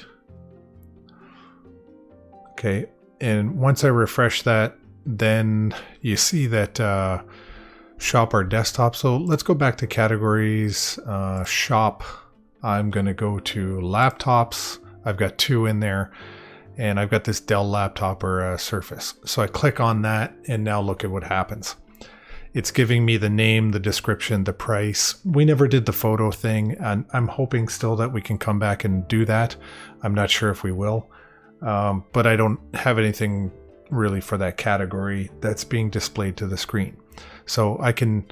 Okay, and once I refresh that, then you see that shop our desktop. So let's go back to categories, shop. I'm going to go to laptops. I've got 2 in there, and I've got this Dell laptop or Surface. So I click on that, and now look at what happens. It's giving me the name, the description, the price. We never did the photo thing, and I'm hoping still that we can come back and do that. I'm not sure if we will, but I don't have anything really for that category that's being displayed to the screen. So I can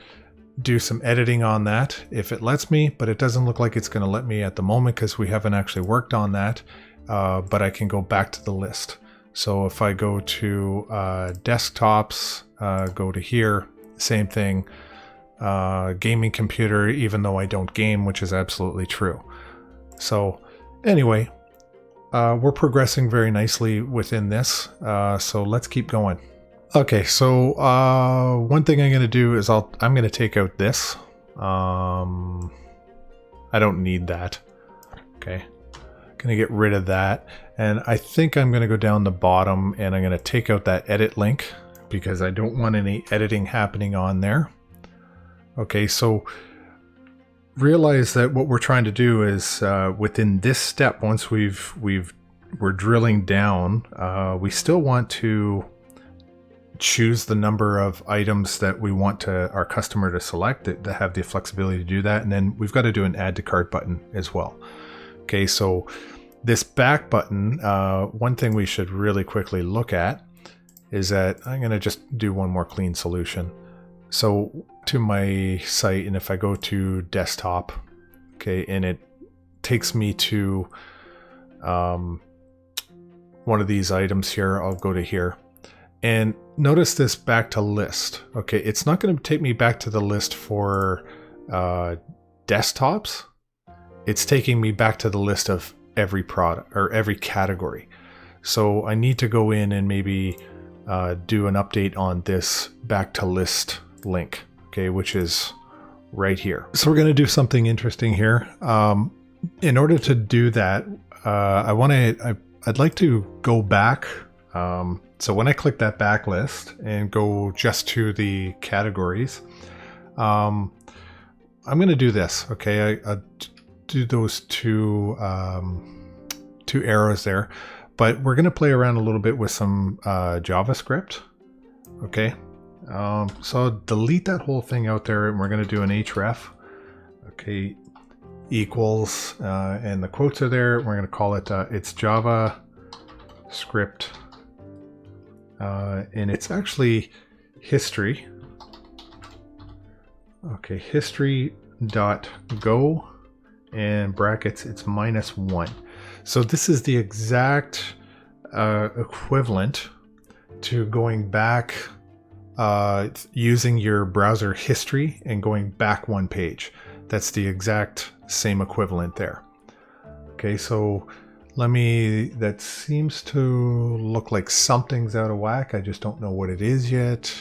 do some editing on that if it lets me, but it doesn't look like it's going to let me at the moment because we haven't actually worked on that, but I can go back to the list. So if I go to desktops, go to here, same thing, gaming computer, even though I don't game, which is absolutely true. So anyway, we're progressing very nicely within this, so let's keep going. Okay, so one thing I'm going to do is I'm going to take out this. I don't need that. Okay, going to get rid of that, and I think I'm going to go down the bottom and I'm going to take out that edit link because I don't want any editing happening on there. Okay, so realize that what we're trying to do is within this step, once we're drilling down, we still want to choose the number of items that we want our customer to select that have the flexibility to do that, and then we've got to do an add to cart button as well. Okay, so this back button, one thing we should really quickly look at is that I'm going to just do one more clean solution. So to my site, and if I go to desktop, okay, and it takes me to one of these items here, I'll go to here. And notice this back to list. Okay, it's not going to take me back to the list for desktops. It's taking me back to the list of every product or every category. So I need to go in and maybe do an update on this back to list link, okay, which is right here. So we're going to do something interesting here. In order to do that, I'd like to go back So when I click that backlist and go just to the categories, I'm going to do this. Okay, I do those two arrows there, but we're going to play around a little bit with some JavaScript. Okay, so I'll delete that whole thing out there, and we're going to do an href. Okay, equals, and the quotes are there. We're going to call it it's JavaScript, and it's actually history. Okay, history.go, and brackets, it's -1. So this is the exact equivalent to going back using your browser history and going back one page. That's the exact same equivalent there. Okay, so that seems to look like something's out of whack. I just don't know what it is yet.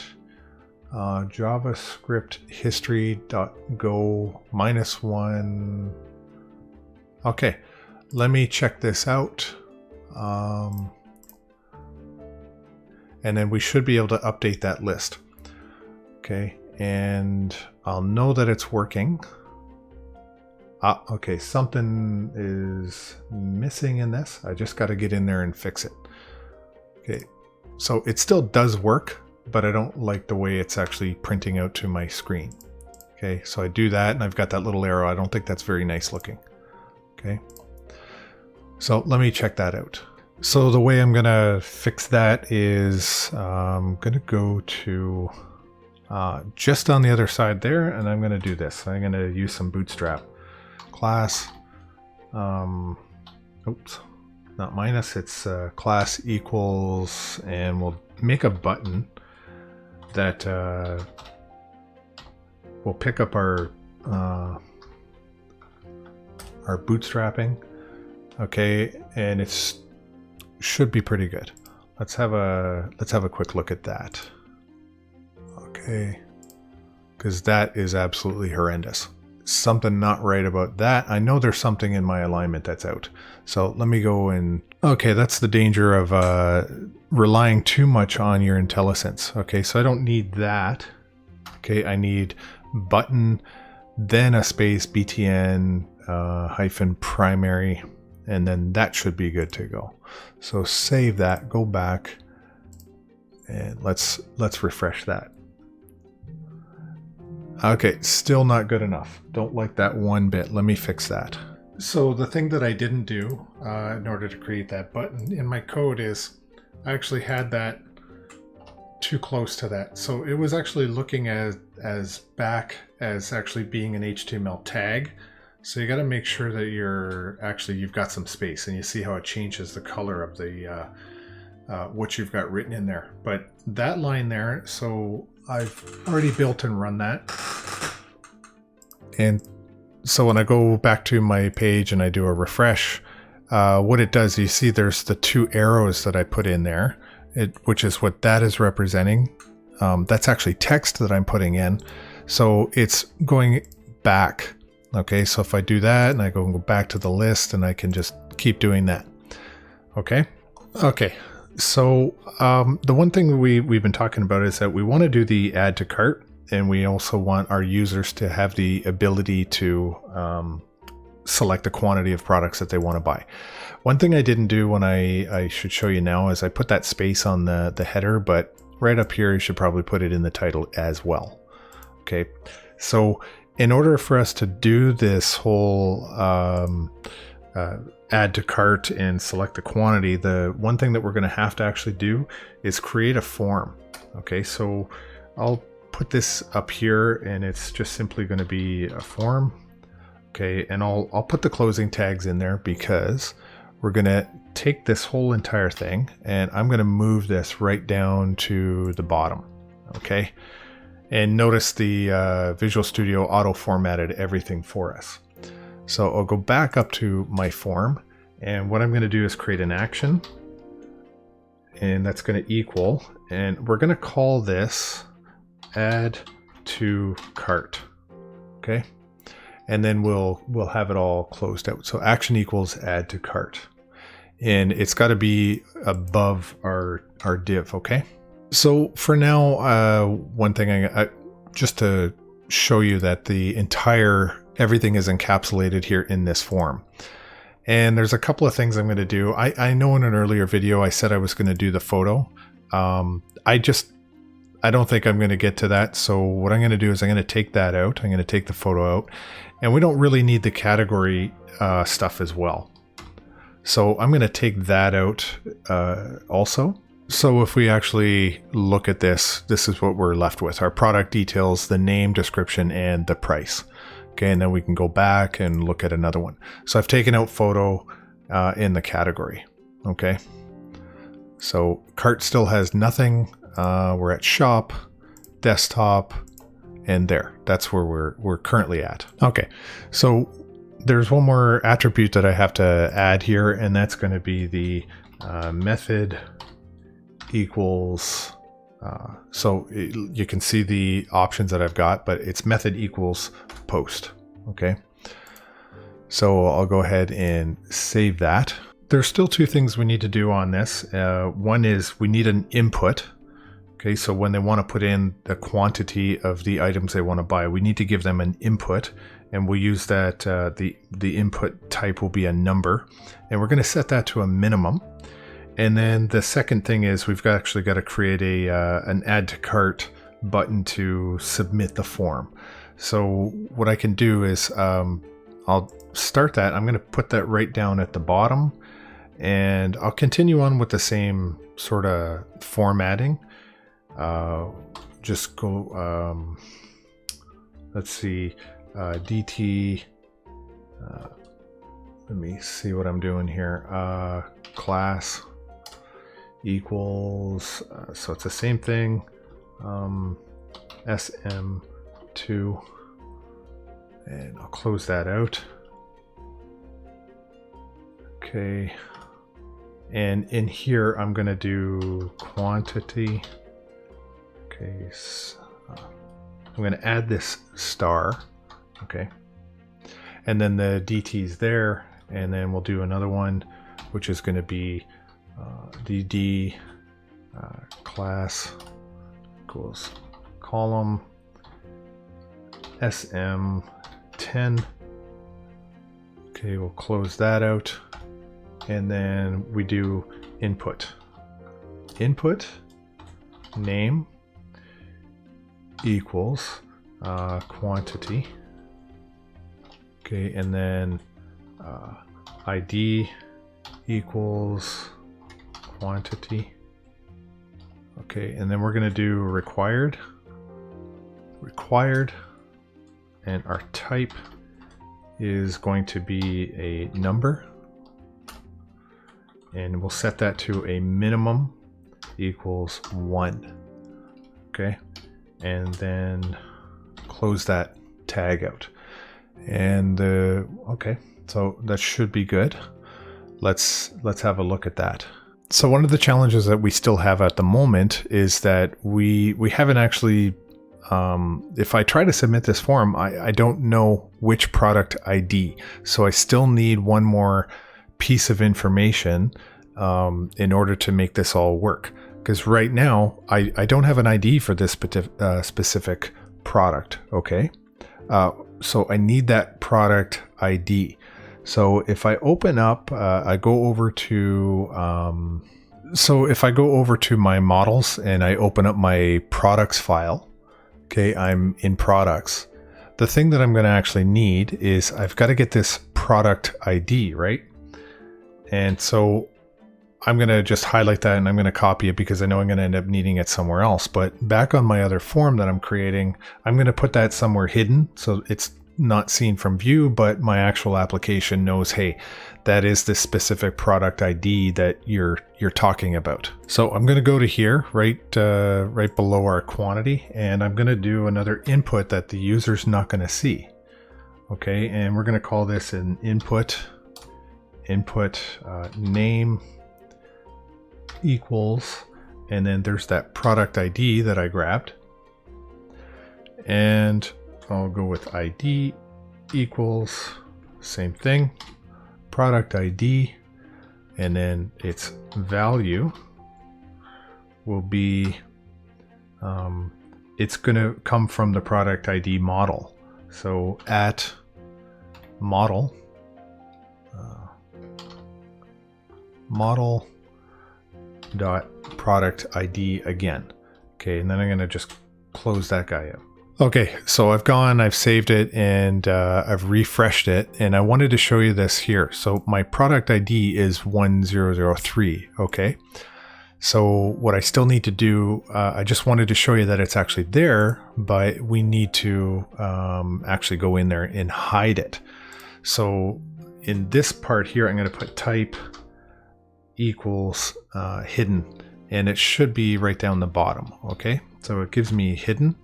JavaScript history.go -1. Okay, let me check this out. And then we should be able to update that list. Okay, and I'll know that it's working. Okay, something is missing in this. I just got to get in there and fix it. Okay, so it still does work, but I don't like the way it's actually printing out to my screen. Okay, so I do that and I've got that little arrow. I don't think that's very nice looking. Okay, so let me check that out. So the way I'm gonna fix that is I'm gonna go to just on the other side there, and I'm gonna do this. I'm gonna use some Bootstrap class. Oops, not minus, it's class equals, and we'll make a button that will pick up our bootstrapping. Okay, and it's should be pretty good. Let's have a quick look at that. Okay, because that is absolutely horrendous. Something not right about that. I know there's something in my alignment that's out. So let me go and... Okay, that's the danger of relying too much on your IntelliSense. Okay, so I don't need that. Okay, I need button, then a space, btn hyphen primary, and then that should be good to go. So save that, go back, and let's refresh that. Okay, still not good enough. Don't like that one bit. Let me fix that. So the thing that I didn't do in order to create that button in my code is I actually had that too close to that. So it was actually looking as back as actually being an HTML tag. So you got to make sure that you've got some space, and you see how it changes the color of the what you've got written in there. But that line there, so I've already built and run that. And so when I go back to my page and I do a refresh, what it does, you see there's the two arrows that I put in there, which is what that is representing. That's actually text that I'm putting in. So it's going back. Okay, so if I do that and I go back to the list, and I can just keep doing that. Okay. So the one thing we've been talking about is that we want to do the add to cart, and we also want our users to have the ability to select the quantity of products that they want to buy. One thing I didn't do when I should show you now is I put that space on the header, but right up here you should probably put it in the title as well. Okay, so in order for us to do this whole add to cart and select the quantity, the one thing that we're going to have to actually do is create a form. Okay, so I'll put this up here, and it's just simply going to be a form. Okay, and I'll put the closing tags in there because we're going to take this whole entire thing, and I'm going to move this right down to the bottom. Okay, and notice the Visual Studio auto formatted everything for us. So I'll go back up to my form, and what I'm going to do is create an action, and that's going to equal, and we're going to call this add to cart. Okay, and then we'll have it all closed out. So action equals add to cart, and it's got to be above our div, okay? So for now, one thing I just to show you that the entire everything is encapsulated here in this form. And there's a couple of things I'm going to do. I know in an earlier video I said I was going to do the photo. I don't think I'm going to get to that. So what I'm going to do is I'm going to take that out. I'm going to take the photo out. And we don't really need the category stuff as well. So I'm going to take that out also. So if we actually look at this, this is what we're left with. Our product details, the name, description, and the price. Okay, and then we can go back and look at another one. So I've taken out photo in the category. Okay, so cart still has nothing. We're at shop, desktop, and there. That's where we're currently at. Okay, so there's one more attribute that I have to add here, and that's going to be the method equals. You can see the options that I've got, but it's method equals post. Okay, so I'll go ahead and save that. There's still two things we need to do on this. One is we need an input. Okay, so when they want to put in the quantity of the items they want to buy, we need to give them an input, and we'll use that. The input type will be a number, and we're going to set that to a minimum. And then the second thing is we've actually got to create an add to cart button to submit the form. So what I can do is I'll start that. I'm going to put that right down at the bottom, and I'll continue on with the same sort of formatting. Just go, let's see, DT, let me see what I'm doing here. Class equals, so it's the same thing, SM2, and I'll close that out. Okay, and in here I'm going to do quantity. Okay, so I'm going to add this star. Okay, and then the DT's there, and then we'll do another one, which is going to be DD class equals column SM10. Okay, we'll close that out, and then we do input name equals quantity. Okay, and then ID equals quantity. Okay, and then we're going to do required, and our type is going to be a number, and we'll set that to a minimum equals 1. Okay, and then close that tag out. And okay, so that should be good. Let's have a look at that. So one of the challenges that we still have at the moment is that we haven't actually, if I try to submit this form, I don't know which product ID. So I still need one more piece of information in order to make this all work. Because right now, I don't have an ID for this specific product, okay? So I need that product ID. So if I open up, I go over to, so if I go over to my models and I open up my products file, okay, I'm in products. The thing that I'm going to actually need is I've got to get this product ID, right? And so I'm going to just highlight that and I'm going to copy it because I know I'm going to end up needing it somewhere else. But back on my other form that I'm creating, I'm going to put that somewhere hidden. So it's not seen from view, but my actual application knows, hey, that is the specific product ID that you're talking about. So I'm going to go to here, right below our quantity, and I'm going to do another input that the user's not going to see. Okay, and we're going to call this an input name equals, and then there's that product ID that I grabbed, and I'll go with ID equals, same thing, product ID, and then its value will be, it's going to come from the product ID model. So at model, model dot product ID again. Okay, and then I'm going to just close that guy out. Okay, so I've saved it, and I've refreshed it, and I wanted to show you this here. So my product ID is 1003, okay? So what I still need to do, I just wanted to show you that it's actually there, but we need to actually go in there and hide it. So in this part here, I'm going to put type equals hidden, and it should be right down the bottom, okay? So it gives me hidden.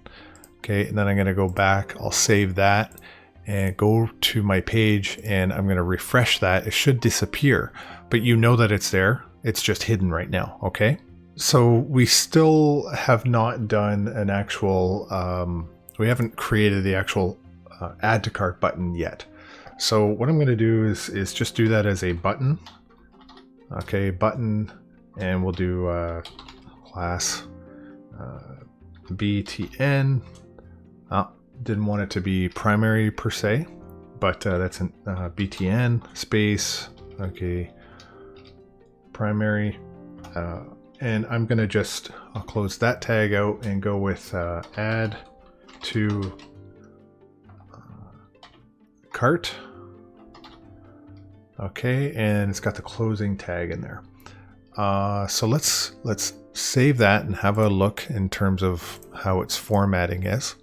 Okay, and then I'm going to go back, I'll save that and go to my page, and I'm going to refresh that. It should disappear, but you know that it's there. It's just hidden right now, okay? So we still have not done an actual, we haven't created the actual add to cart button yet. So what I'm going to do is just do that as a button. Okay, button, and we'll do class btn. Didn't want it to be primary per se, but that's an btn space, okay, primary, and I'm gonna I'll close that tag out and go with add to cart. Okay, and it's got the closing tag in there. So let's save that and have a look in terms of how its formatting is.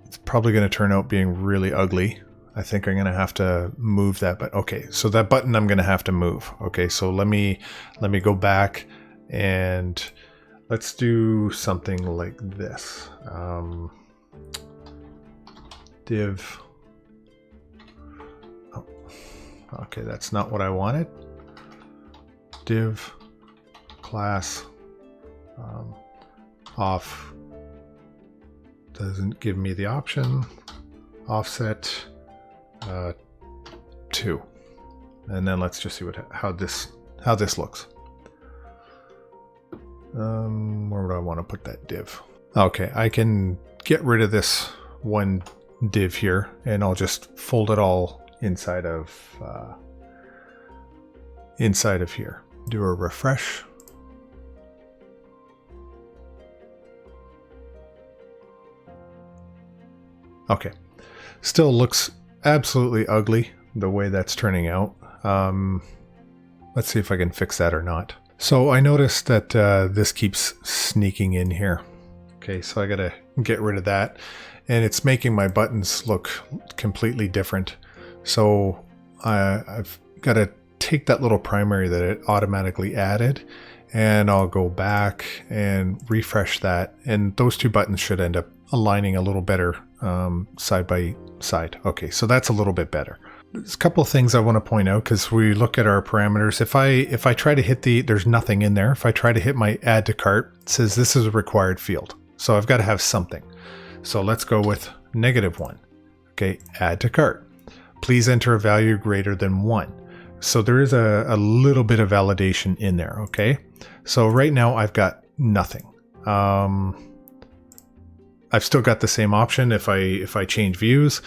It's probably going to turn out being really ugly. I think I'm going to have to move that, but okay, so that button I'm going to have to move. Okay, so let me go back and let's do something like this. Div. Oh, okay, that's not what I wanted. Div class off. Doesn't give me the option. Offset 2, and then let's just see how this looks. Where would I want to put that div? Okay, I can get rid of this one div here, and I'll just fold it all inside of here. Do a refresh. Okay, still looks absolutely ugly the way that's turning out. Let's see if I can fix that or not. So I noticed that this keeps sneaking in here. Okay, so I gotta get rid of that, and it's making my buttons look completely different. So I've got to take that little primary that it automatically added, and I'll go back and refresh that, and those two buttons should end up aligning a little better side by side. Okay, so that's a little bit better. There's a couple of things I want to point out because we look at our parameters. If I try to hit there's nothing in there. If I try to hit my add to cart, it says this is a required field. So I've got to have something. So let's go with -1. Okay, add to cart. Please enter a value greater than 1. So there is a little bit of validation in there. Okay, so right now I've got nothing. I've still got the same option if I change views.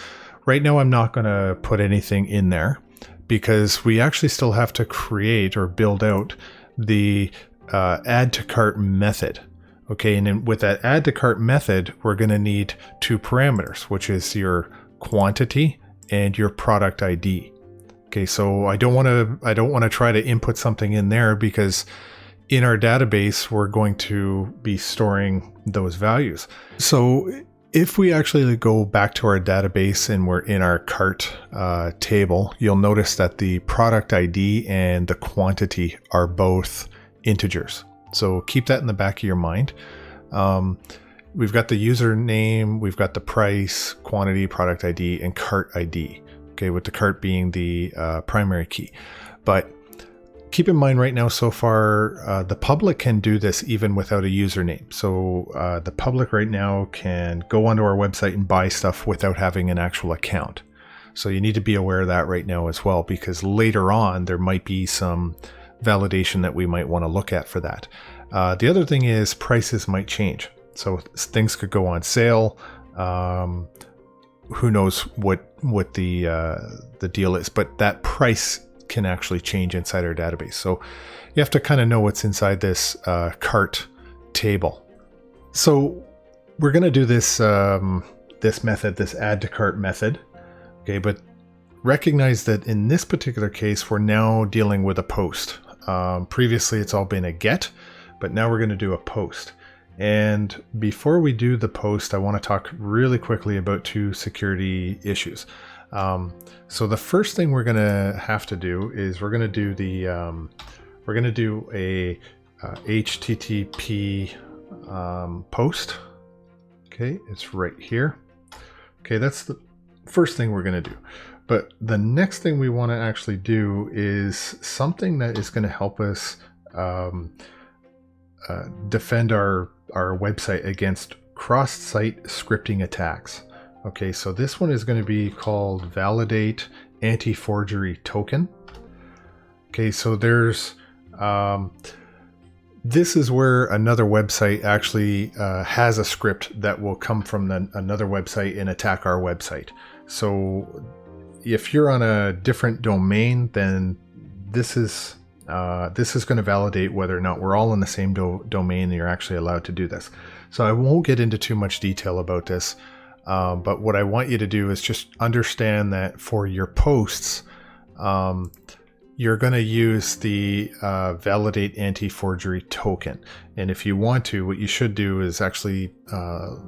Right now I'm not going to put anything in there because we actually still have to create or build out the add to cart method. Okay, and then with that add to cart method, we're going to need 2 parameters, which is your quantity and your product ID. Okay, so I don't want to try to input something in there because in our database, we're going to be storing those values. So if we actually go back to our database and we're in our cart table, you'll notice that the product ID and the quantity are both integers. So keep that in the back of your mind. We've got the username, we've got the price, quantity, product ID, and cart ID. Okay, with the cart being the primary key. But keep in mind right now, so far, the public can do this even without a username. So the public right now can go onto our website and buy stuff without having an actual account. So you need to be aware of that right now as well, because later on there might be some validation that we might want to look at for that. The other thing is prices might change. So things could go on sale. Who knows what the deal is, but that price can actually change inside our database. So you have to kind of know what's inside this cart table. So we're going to do this this method, this add to cart method. Okay, but recognize that in this particular case, we're now dealing with a post. Previously, it's all been a get, but now we're going to do a post. And before we do the post, I want to talk really quickly about two security issues. So the first thing we're going to have to do is we're going to do the a HTTP post. Okay, it's right here. Okay, that's the first thing we're going to do. But the next thing we want to actually do is something that is going to help us defend our website against cross-site scripting attacks. Okay, so this one is going to be called Validate Anti-Forgery Token. Okay, so there's this is where another website actually has a script that will come from another website and attack our website. So if you're on a different domain, then this is going to validate whether or not we're all in the same domain and you're actually allowed to do this. So I won't get into too much detail about this, but what I want you to do is just understand that for your posts, you're going to use the Validate Anti-Forgery Token. And if you want to, what you should do is actually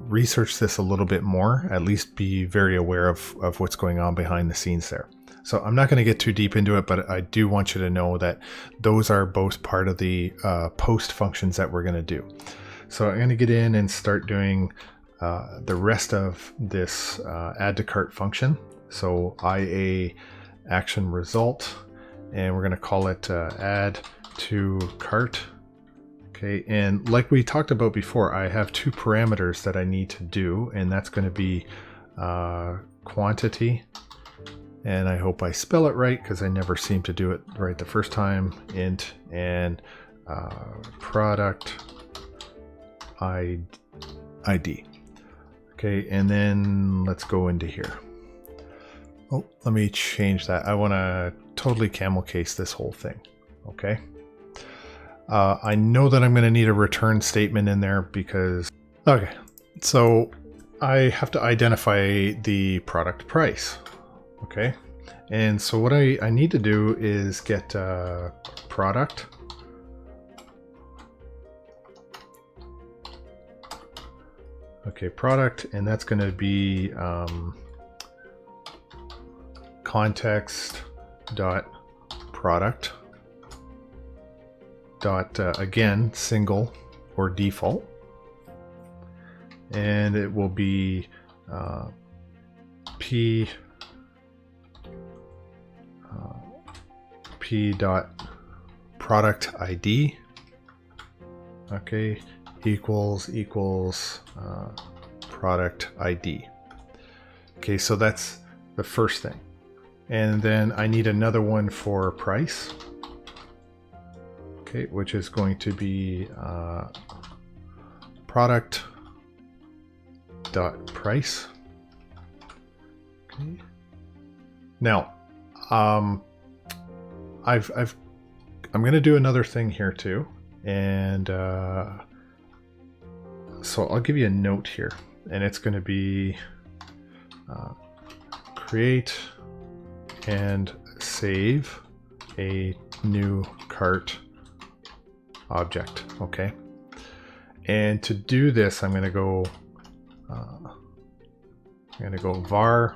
research this a little bit more, at least be very aware of what's going on behind the scenes there. So I'm not going to get too deep into it, but I do want you to know that those are both part of the post functions that we're going to do. So I'm going to get in and start doing the rest of this add to cart function. So IA action result, and we're going to call it add to cart. Okay, and like we talked about before, I have two parameters that I need to do, and that's going to be quantity, and I hope I spell it right because I never seem to do it right the first time, int, and product ID. Okay, and then let's go into here. Oh, let me change that. I want to totally camel case this whole thing. Okay. I know that I'm going to need a return statement in there because, okay, so I have to identify the product price. Okay. And so what I need to do is get product. Okay, product, and that's going to be context dot product dot again single or default, and it will be p dot product ID. Okay, equals product ID. Okay, so that's the first thing. And then I need another one for price. Okay, which is going to be product dot price. Okay. Now, I'm going to do another thing here too, and so I'll give you a note here, and it's going to be create and save a new cart object. Okay, and to do this, I'm going to go var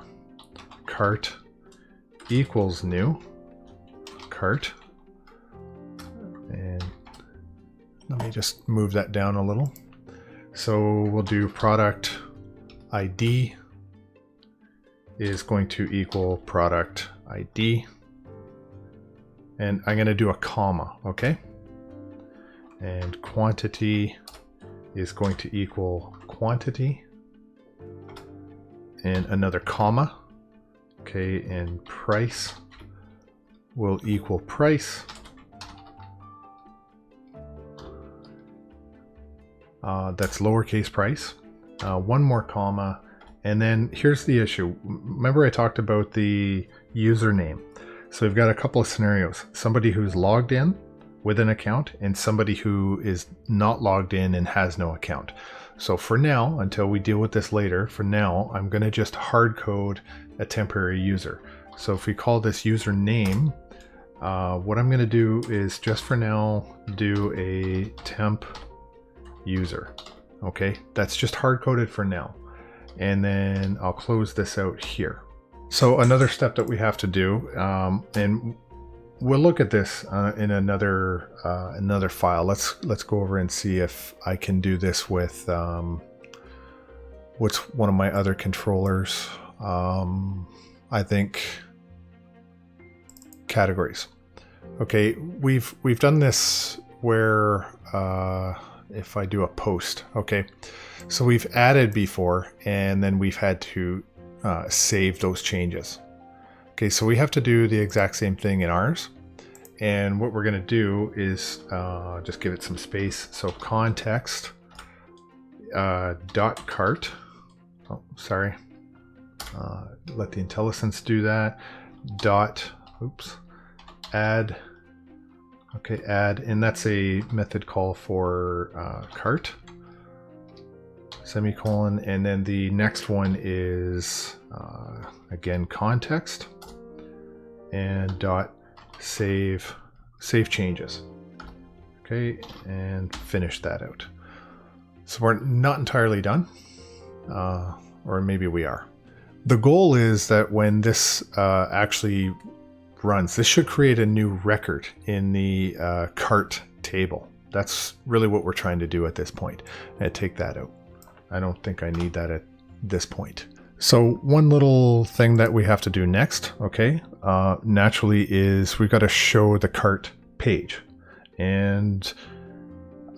cart equals new cart, and let me just move that down a little. So we'll do product ID is going to equal product ID, and I'm going to do a comma. Okay, and quantity is going to equal quantity, and another comma, Okay, and price will equal price. That's lowercase price. One more comma, and then here's the issue. Remember I talked about the username. So we've got a couple of scenarios. Somebody who's logged in with an account and somebody who is not logged in and has no account. So for now, until we deal with this later, for now, I'm going to just hard code a temporary user. So if we call this username, what I'm going to do is just for now do a temp user. Okay, that's just hard coded for now. And then I'll close this out here. So another step that we have to do, and we'll look at this in another file. Let's go over and see if I can do this with what's one of my other controllers. I think categories. Okay, we've done this where if I do a post, okay, so we've added before and then we've had to save those changes. Okay, so we have to do the exact same thing in ours, and what we're going to do is just give it some space. So context dot cart. Oh, sorry. Let the IntelliSense do that. Dot. Oops. Add. Okay, add, and that's a method call for cart. Semicolon, and then the next one is again context and dot save changes. Okay, and finish that out. So we're not entirely done, or maybe we are. The goal is that when this actually runs, this should create a new record in the cart table. That's really what we're trying to do at this point. And take that out. I don't think I need that at this point. So one little thing that we have to do next, okay, naturally is we've got to show the cart page. And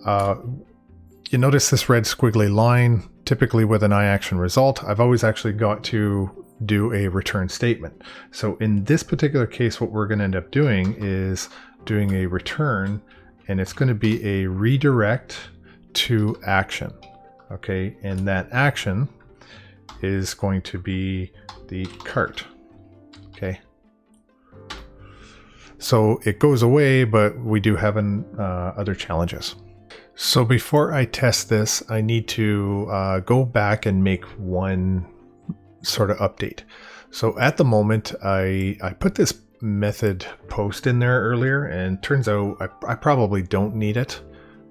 you notice this red squiggly line, typically with an iAction result. I've always actually got to do a return statement. So in this particular case, what we're going to end up doing is doing a return, and it's going to be a redirect to action. Okay, and that action is going to be the cart. Okay, so it goes away, but we do have other challenges. So before I test this, I need to go back and make one sort of update. So at the moment, I put this method post in there earlier, and turns out I probably don't need it.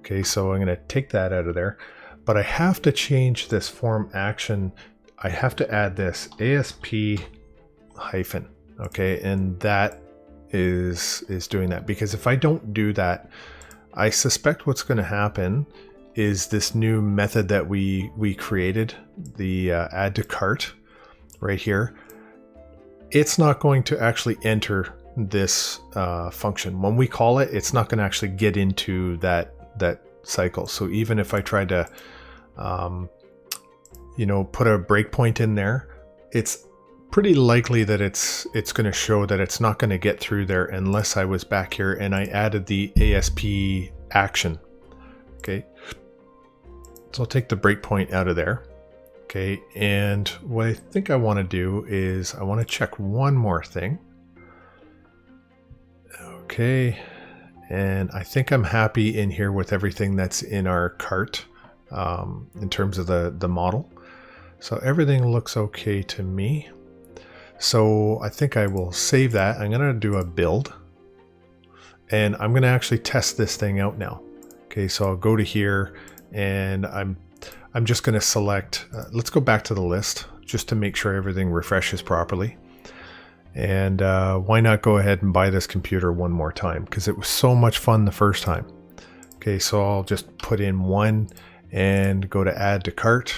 Okay, so I'm going to take that out of there. But I have to change this form action. I have to add this ASP hyphen, okay, and that is doing that, because if I don't do that, I suspect what's going to happen is this new method that we created, the add to cart right here, it's not going to actually enter this function. When we call it, it's not going to actually get into that cycle. So even if I tried to put a breakpoint in there, it's pretty likely that it's going to show that it's not going to get through there unless I was back here and I added the ASP action. Okay, so I'll take the breakpoint out of there. Okay, and what I think I want to do is I want to check one more thing. Okay, and I think I'm happy in here with everything that's in our cart in terms of the model. So everything looks okay to me. So I think I will save that. I'm going to do a build, and I'm going to actually test this thing out now. Okay, so I'll go to here, and I'm just going to select, let's go back to the list just to make sure everything refreshes properly. And why not go ahead and buy this computer one more time, because it was so much fun the first time. Okay, so I'll just put in 1 and go to add to cart,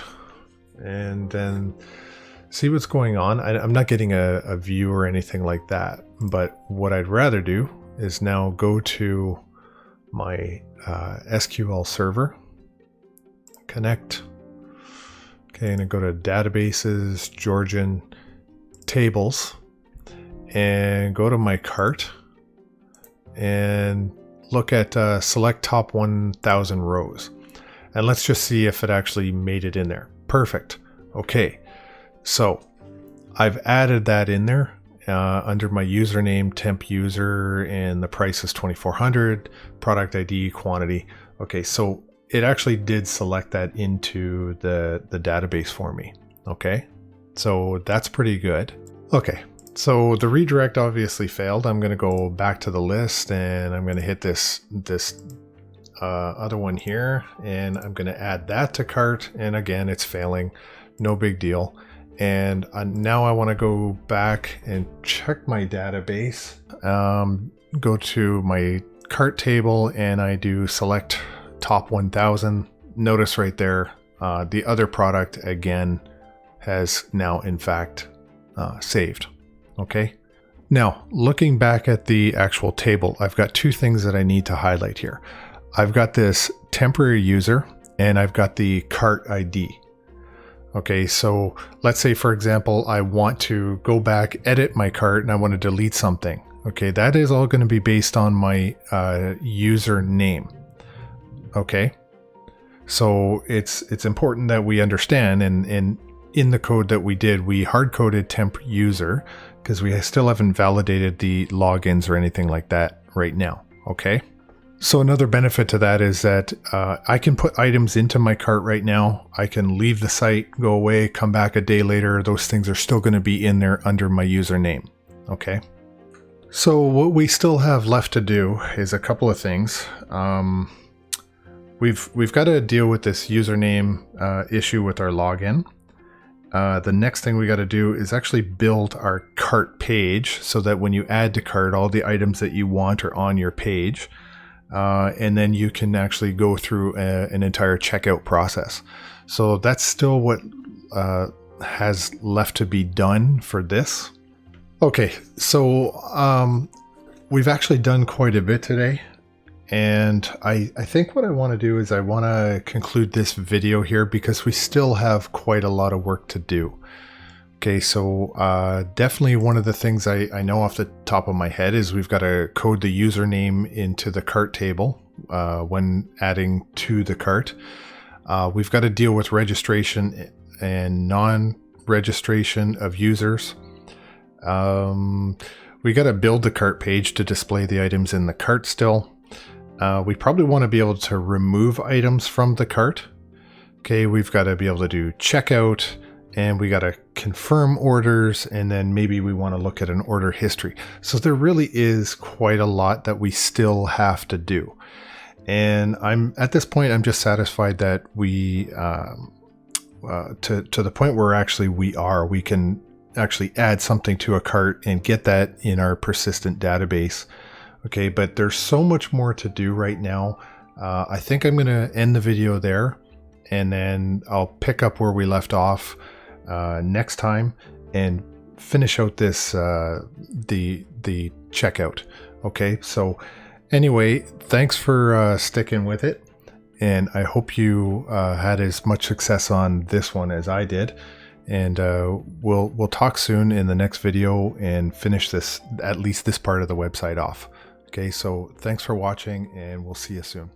and then see what's going on. I'm not getting a view or anything like that, but what I'd rather do is now go to my SQL server, connect. Okay, and I go to databases, Georgian tables, and go to my cart and look at select top 1000 rows. And let's just see if it actually made it in there. Perfect. Okay. So I've added that in there under my username, temp user, and the price is 2400, product ID, quantity. Okay. So it actually did select that into the database for me. Okay. So that's pretty good. Okay. So the redirect obviously failed. I'm going to go back to the list and I'm going to hit this other one here, and I'm going to add that to cart. And again, it's failing. No big deal. And now I want to go back and check my database. Go to my cart table and I do select top 1000. Notice right there, the other product again has now in fact saved. Okay. Now looking back at the actual table, I've got two things that I need to highlight here. I've got this temporary user and I've got the cart ID. Okay, so let's say for example, I want to go back, edit my cart, and I want to delete something. Okay, that is all going to be based on my user name. Okay, so it's important that we understand, and in the code that we did, we hard-coded temp user because we still haven't validated the logins or anything like that right now. Okay. So another benefit to that is that I can put items into my cart right now. I can leave the site, go away, come back a day later. Those things are still going to be in there under my username. Okay. So what we still have left to do is a couple of things. We've got to deal with this username issue with our login. The next thing we got to do is actually build our cart page so that when you add to cart, all the items that you want are on your page. And then you can actually go through an entire checkout process. So that's still what has left to be done for this. Okay, so we've actually done quite a bit today. And I think what I want to do is I want to conclude this video here because we still have quite a lot of work to do. Okay, so definitely one of the things I know off the top of my head is we've got to code the username into the cart table when adding to the cart. We've got to deal with registration and non-registration of users. We got to build the cart page to display the items in the cart still. We probably want to be able to remove items from the cart. Okay, we've got to be able to do checkout. And we got to confirm orders, and then maybe we want to look at an order history. So there really is quite a lot that we still have to do. And I'm at this point, I'm just satisfied that we, to the point where actually we can actually add something to a cart and get that in our persistent database. Okay, but there's so much more to do right now. I think I'm going to end the video there, and then I'll pick up where we left off next time and finish out this the checkout. Okay, so anyway, thanks for sticking with it, and I hope you had as much success on this one as I did. And we'll talk soon in the next video and finish this, at least this part of the website off. Okay, so thanks for watching, and we'll see you soon.